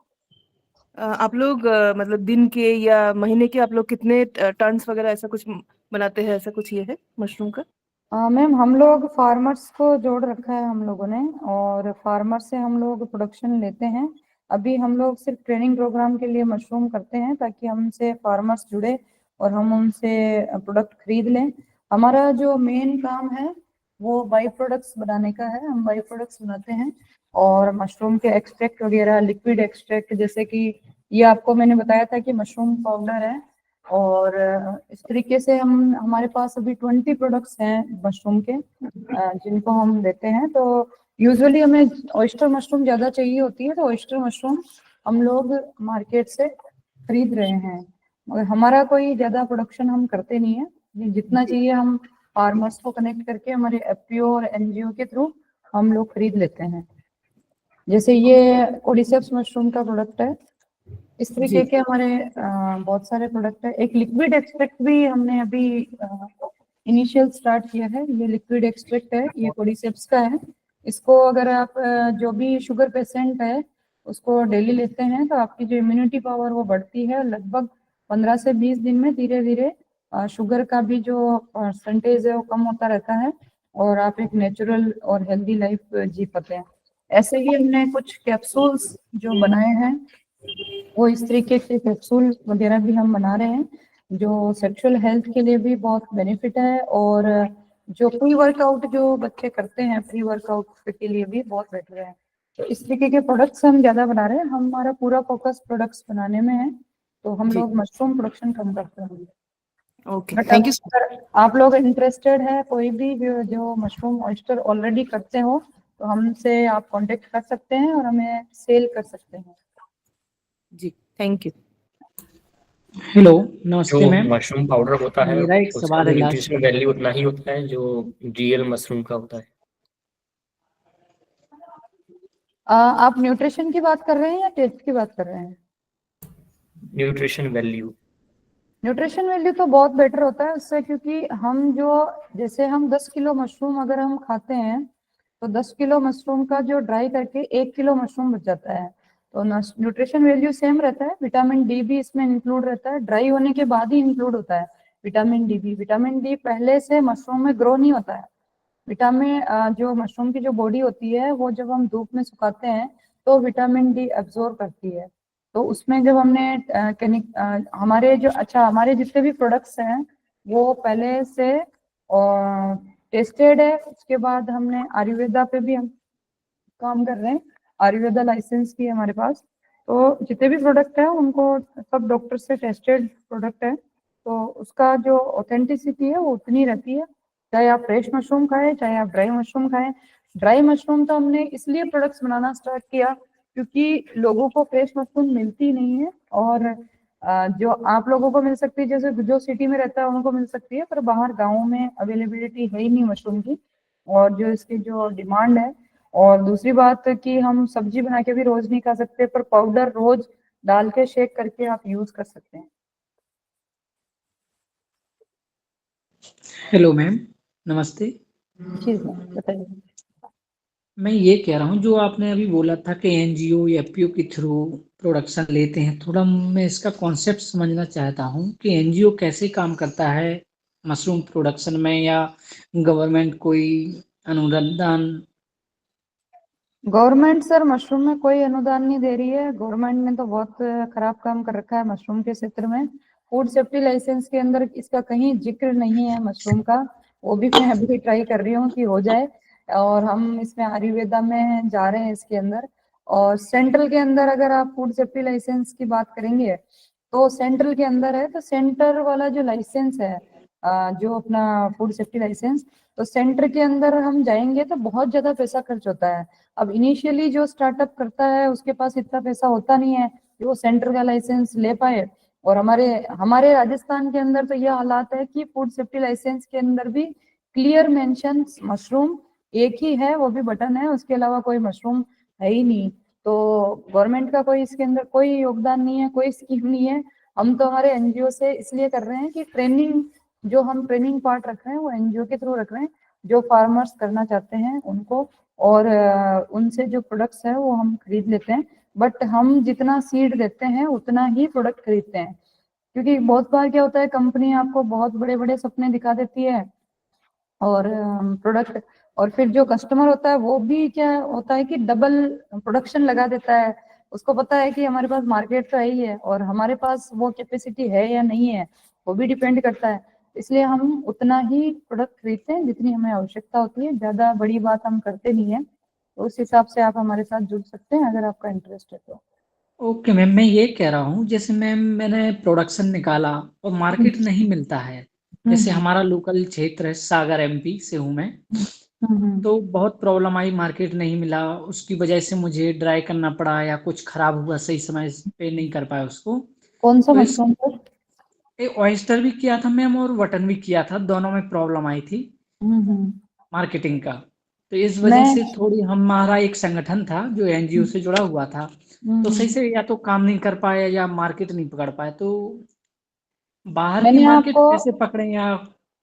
आप लोग मतलब दिन के या महीने के आप लोग कितने टन्स वगैरह ऐसा कुछ बनाते हैं, ऐसा कुछ ये है मशरूम का? मैम, हम लोग फार्मर्स को जोड़ रखा है हम लोगों ने, और फार्मर से हम लोग प्रोडक्शन लेते हैं। अभी हम लोग सिर्फ ट्रेनिंग प्रोग्राम के लिए मशरूम करते हैं, ताकि हमसे फार्मर्स जुड़े और हम उनसे प्रोडक्ट खरीद लें। हमारा जो मेन काम है वो बाई प्रोडक्ट्स बनाने का है, हम बाई प्रोडक्ट्स बनाते हैं। और मशरूम के एक्सट्रैक्ट वगैरह, लिक्विड एक्सट्रैक्ट, जैसे कि ये आपको मैंने बताया था कि मशरूम पाउडर है, और इस तरीके से हमारे पास अभी 20 प्रोडक्ट्स हैं मशरूम के, जिनको हम देते हैं। तो यूजुअली हमें ऑयस्टर मशरूम ज़्यादा चाहिए होती है, तो ऑयस्टर मशरूम हम लोग मार्केट से खरीद रहे हैं, मगर हमारा कोई ज़्यादा प्रोडक्शन हम करते नहीं है। ये जितना चाहिए हम फार्मर्स को कनेक्ट करके हमारे एफपीओ और एनजीओ के थ्रू हम लोग खरीद लेते हैं। जैसे ये कोडिसेप्स मशरूम का प्रोडक्ट है, इस तरीके के हमारे बहुत सारे प्रोडक्ट है। एक लिक्विड एक्सट्रैक्ट भी हमने अभी इनिशियल स्टार्ट किया है। ये लिक्विड एक्सट्रैक्ट है, ये कोडिसेप्स का है। इसको अगर आप जो भी शुगर पेशेंट है उसको डेली लेते हैं, तो आपकी जो इम्यूनिटी पावर वो बढ़ती है। लगभग 15 से 20 दिन में धीरे धीरे शुगर का भी जो परसेंटेज है वो कम होता रहता है, और आप एक नेचुरल और हेल्दी लाइफ जी पाते हैं। ऐसे ही हमने कुछ कैप्सूल्स जो बनाए हैं, वो इस तरीके के कैप्सूल वगैरह भी हम बना रहे हैं, जो सेक्सुअल हेल्थ के लिए भी बहुत बेनिफिट है, और जो प्री वर्कआउट जो बच्चे करते हैं, प्री वर्कआउट के लिए भी बहुत बेटर है। तो इस तरीके के प्रोडक्ट्स हम ज़्यादा बना रहे हैं। हमारा पूरा फोकस प्रोडक्ट्स बनाने में है, तो हम लोग मशरूम प्रोडक्शन कम करते हैं। Okay, but thank you. अगर आप लोग इंटरेस्टेड है, कोई भी जो मशरूम ऑयस्टर ऑलरेडी करते हो, तो हमसे आप कांटेक्ट कर सकते हैं और हमें सेल कर सकते हैं। जी, थैंक यू। हेलो, नमस्ते जो मैम। मशरूम पाउडर होता है मेरा एक उसका सवाल भी है लास्ट। न्यूट्रिशनल वैल्यू उतना ही होता है जो रियल मशरूम का होता है? आप न्यूट्रिशन की बात कर रहे हैं या टेस्ट की बात कर रहे हैं? Nutrition value. न्यूट्रिशन वैल्यू तो बहुत बेटर होता है उससे, क्योंकि हम जो जैसे हम 10 किलो मशरूम अगर हम खाते हैं तो 10 किलो मशरूम का जो ड्राई करके 1 किलो मशरूम बच जाता है। तो न्यूट्रिशन वैल्यू सेम रहता है। विटामिन डी भी इसमें इंक्लूड रहता है, ड्राई होने के बाद ही इंक्लूड होता है विटामिन डी भी। विटामिन डी पहले से मशरूम में ग्रो नहीं होता है। विटामिन जो मशरूम की जो बॉडी होती है वो जब हम धूप में सुखाते हैं तो विटामिन डी एब्जॉर्ब करती है। तो उसमें जब हमने हमारे जो हमारे जितने भी प्रोडक्ट्स हैं वो पहले से टेस्टेड है। उसके बाद हमने आयुर्वेदा पे भी हम काम कर रहे हैं, आयुर्वेदा लाइसेंस भी है हमारे पास। तो जितने भी प्रोडक्ट है उनको सब डॉक्टर से टेस्टेड प्रोडक्ट है, तो उसका जो ऑथेंटिसिटी है वो उतनी रहती है, चाहे आप फ्रेश मशरूम खाएं चाहे आप ड्राई मशरूम खाएं। ड्राई मशरूम तो हमने इसलिए प्रोडक्ट्स बनाना स्टार्ट किया क्योंकि लोगों को फ्रेश मशरूम मिलती नहीं है, और जो आप लोगों को मिल सकती है, जैसे जो सिटी में रहता है उनको मिल सकती है, पर बाहर गाँव में अवेलेबिलिटी है ही नहीं मशरूम की, और जो इसकी जो डिमांड है। और दूसरी बात कि हम सब्जी बना के भी रोज नहीं खा सकते, पर पाउडर रोज डाल के शेक करके आप यूज कर सकते हैं। हेलो मैम, नमस्ते। जी बताइए। मैं ये कह रहा हूँ, जो आपने अभी बोला था कि एनजीओ या एफपीओ के थ्रू प्रोडक्शन लेते हैं, थोड़ा मैं इसका कॉन्सेप्ट समझना चाहता हूँ कि एनजीओ कैसे काम करता है मशरूम प्रोडक्शन में, या गवर्नमेंट कोई अनुदान? गवर्नमेंट सर मशरूम में कोई अनुदान नहीं दे रही है। गवर्नमेंट ने तो बहुत खराब काम कर रखा है मशरूम के क्षेत्र में। फूड सेफ्टी लाइसेंस के अंदर इसका कहीं जिक्र नहीं है मशरूम का, वो भी मैं अभी ट्राई कर रही हूँ कि हो जाए। और हम इसमें आयुर्वेदा में जा रहे हैं इसके अंदर। और सेंट्रल के अंदर अगर आप फूड सेफ्टी लाइसेंस की बात करेंगे तो सेंट्रल के अंदर है, तो सेंटर वाला जो लाइसेंस है जो अपना फूड सेफ्टी लाइसेंस, तो सेंटर के अंदर हम जाएंगे तो बहुत ज्यादा पैसा खर्च होता है। अब इनिशियली जो स्टार्टअप करता है उसके पास इतना पैसा होता नहीं है कि वो सेंटर का लाइसेंस ले पाए। और हमारे हमारे राजस्थान के अंदर तो यह हालात है कि फूड सेफ्टी लाइसेंस के अंदर भी क्लियर मेंशन मशरूम एक ही है, वो भी बटन है, उसके अलावा कोई मशरूम है ही नहीं। तो गवर्नमेंट का कोई इसके अंदर कोई योगदान नहीं है, कोई स्कीम नहीं है। हम तो हमारे एनजीओ से इसलिए कर रहे हैं कि ट्रेनिंग, जो हम ट्रेनिंग पार्ट रख रहे हैं वो एनजीओ के थ्रू रख रहे हैं, जो फार्मर्स करना चाहते हैं उनको, और उनसे जो प्रोडक्ट्स है वो हम खरीद लेते हैं। बट हम जितना सीड देते हैं उतना ही प्रोडक्ट खरीदते हैं, क्योंकि बहुत बार क्या होता है कंपनी आपको बहुत बड़े बड़े सपने दिखा देती है और प्रोडक्ट, और फिर जो कस्टमर होता है वो भी क्या होता है कि डबल प्रोडक्शन लगा देता है। उसको पता है कि हमारे पास मार्केट तो है ही है, और हमारे पास वो कैपेसिटी है या नहीं है वो भी डिपेंड करता है। इसलिए हम उतना ही प्रोडक्ट खरीदते हैं जितनी हमें आवश्यकता होती है, ज्यादा बड़ी बात हम करते नहीं है। तो उस हिसाब से आप हमारे साथ जुड़ सकते हैं अगर आपका इंटरेस्ट है तो। ओके मैम, मैं ये कह रहा हूँ, जैसे मैम मैंने प्रोडक्शन निकाला और मार्केट नहीं मिलता है, जैसे हमारा लोकल क्षेत्र है सागर, एमपी से हूँ मैं, तो बहुत प्रॉब्लम आई, मार्केट नहीं मिला, उसकी वजह से मुझे ड्राई करना पड़ा, या कुछ खराब हुआ, सही समय पे नहीं कर पाया उसको। कौन सा तो मशरूम पर? ऑयस्टर भी किया था मैम और वटन भी किया था, दोनों में प्रॉब्लम आई थी मार्केटिंग का। तो इस वजह से थोड़ी, हमारा एक संगठन था जो एनजीओ से जुड़ा हुआ था, तो सही से या तो काम नहीं कर पाया या मार्केट नहीं पकड़ पाए। तो बाहर की मार्केट कैसे पकड़े, या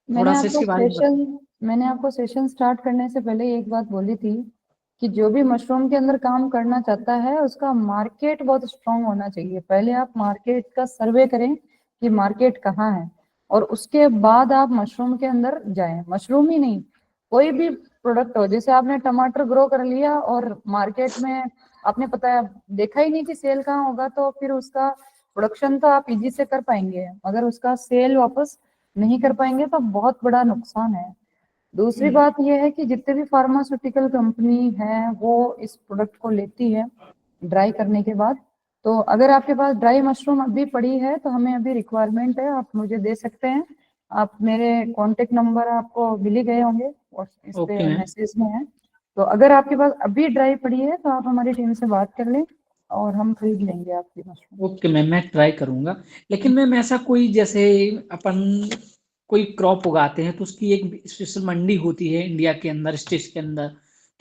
थोड़ा सा इसके बारे में मैंने आपको सेशन स्टार्ट करने से पहले एक बात बोली थी कि जो भी मशरूम के अंदर काम करना चाहता है उसका मार्केट बहुत स्ट्रांग होना चाहिए। पहले आप मार्केट का सर्वे करें कि मार्केट कहाँ है, और उसके बाद आप मशरूम के अंदर जाएं। मशरूम ही नहीं, कोई भी प्रोडक्ट हो, जैसे आपने टमाटर ग्रो कर लिया और मार्केट में आपने पता है देखा ही नहीं कि सेल कहाँ होगा, तो फिर उसका प्रोडक्शन तो आप इजी से कर पाएंगे, मगर उसका सेल वापस नहीं कर पाएंगे तो बहुत बड़ा नुकसान है। दूसरी बात यह है कि जितने भी फार्मास्यूटिकल कंपनी है वो इस प्रोडक्ट को लेती है ड्राई करने के बाद। तो अगर आपके पास ड्राई मशरूम अभी पड़ी है तो हमें अभी रिक्वायरमेंट है, आप मुझे दे सकते हैं। आप मेरे कांटेक्ट नंबर आपको मिल ही गए होंगे और इस पे मैसेज में है, तो अगर आपके पास अभी ड्राई पड़ी है तो आप हमारी टीम से बात कर लें और हम खरीद लेंगे आपकी मशरूम। ओके मैम, मैं ट्राई करूंगा। लेकिन मैम ऐसा कोई, जैसे अपन कोई क्रॉप उगाते हैं तो उसकी एक स्पेशल मंडी होती है इंडिया के अंदर, स्टेट्स के अंदर,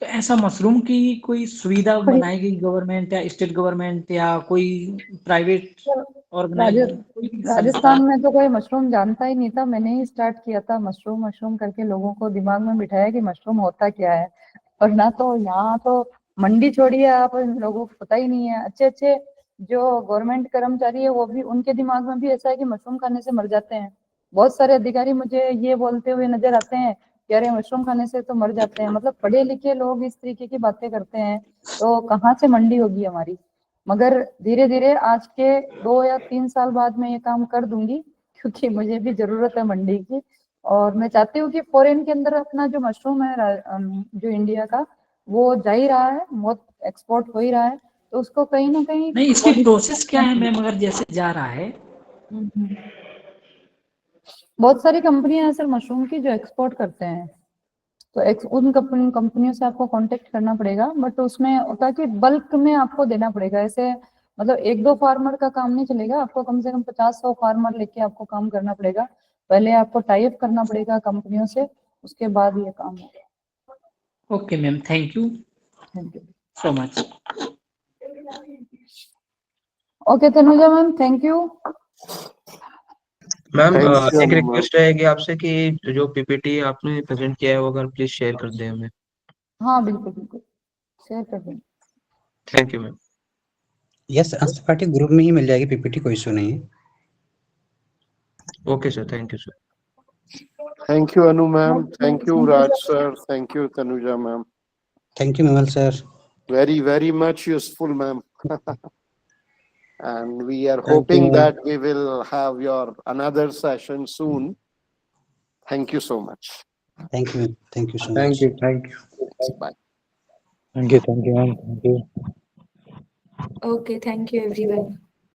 तो ऐसा मशरूम की कोई सुविधा बनाएगी गवर्नमेंट या स्टेट गवर्नमेंट या कोई प्राइवेट ऑर्गेनाइजेशन, कोई संस्था? राजस्थान में तो कोई मशरूम जानता ही नहीं था, मैंने ही स्टार्ट किया था मशरूम मशरूम करके लोगों को दिमाग में बिठाया कि मशरूम होता क्या है। और ना तो यहाँ तो मंडी छोड़िए आप, लोगों को पता ही नहीं है। अच्छे अच्छे जो गवर्नमेंट कर्मचारी है वो भी, उनके दिमाग में भी ऐसा है कि मशरूम खाने से मर जाते हैं। बहुत सारे अधिकारी मुझे ये बोलते हुए नजर आते हैं कि अरे मशरूम खाने से तो मर जाते हैं। मतलब पढ़े लिखे लोग इस तरीके की बातें करते हैं तो कहाँ से मंडी होगी हमारी। मगर धीरे धीरे आज के 2 या 3 साल बाद मैं ये काम कर दूंगी, क्योंकि मुझे भी जरूरत है मंडी की। और मैं चाहती हूँ कि फॉरेन के अंदर अपना जो मशरूम है जो इंडिया का, वो जा ही रहा है, बहुत एक्सपोर्ट हो ही रहा है, तो उसको कहीं ना कहीं नहीं, इसकी प्रोसेस क्या है मैम, अगर जैसे जा रहा है? बहुत सारी कंपनियां हैं सर मशरूम की जो एक्सपोर्ट करते हैं, तो उन कंपनियों से आपको कांटेक्ट करना पड़ेगा। बट उसमें होता है कि बल्क में आपको देना पड़ेगा। ऐसे मतलब 1-2 फार्मर का काम नहीं चलेगा, आपको कम से कम 50-100 फार्मर लेके आपको काम करना पड़ेगा। पहले आपको टाई अप करना पड़ेगा कंपनियों से, उसके बाद ये काम होगा। Okay ma'am, thank you so much. Okay Tanuja ma'am, thank you. Ma'am Thank you, एक Anu, रिक्वेस्ट रहेगी आपसे कि जो पीपीटी आपने प्रेजेंट किया है वो अगर प्लीज शेयर कर दें हमें। हाँ बिल्कुल बिल्कुल, शेयर कर देंगे। Thank you ma'am. यस, अंशपाठी ग्रुप में ही मिल जाएगी पीपीटी, कोई इशू नहीं है। Okay sir, thank you sir. Thank you, Anu ma'am. Thank you, Raj sir. Thank you, Tanuja ma'am. Thank you Vimal sir. Very, very much useful, ma'am. And we are Thank hoping you. that we will have your another session soon. Thank you so much. Thank you so much. Thank you Bye. Thank you ma'am, thank you. Okay, thank you everyone.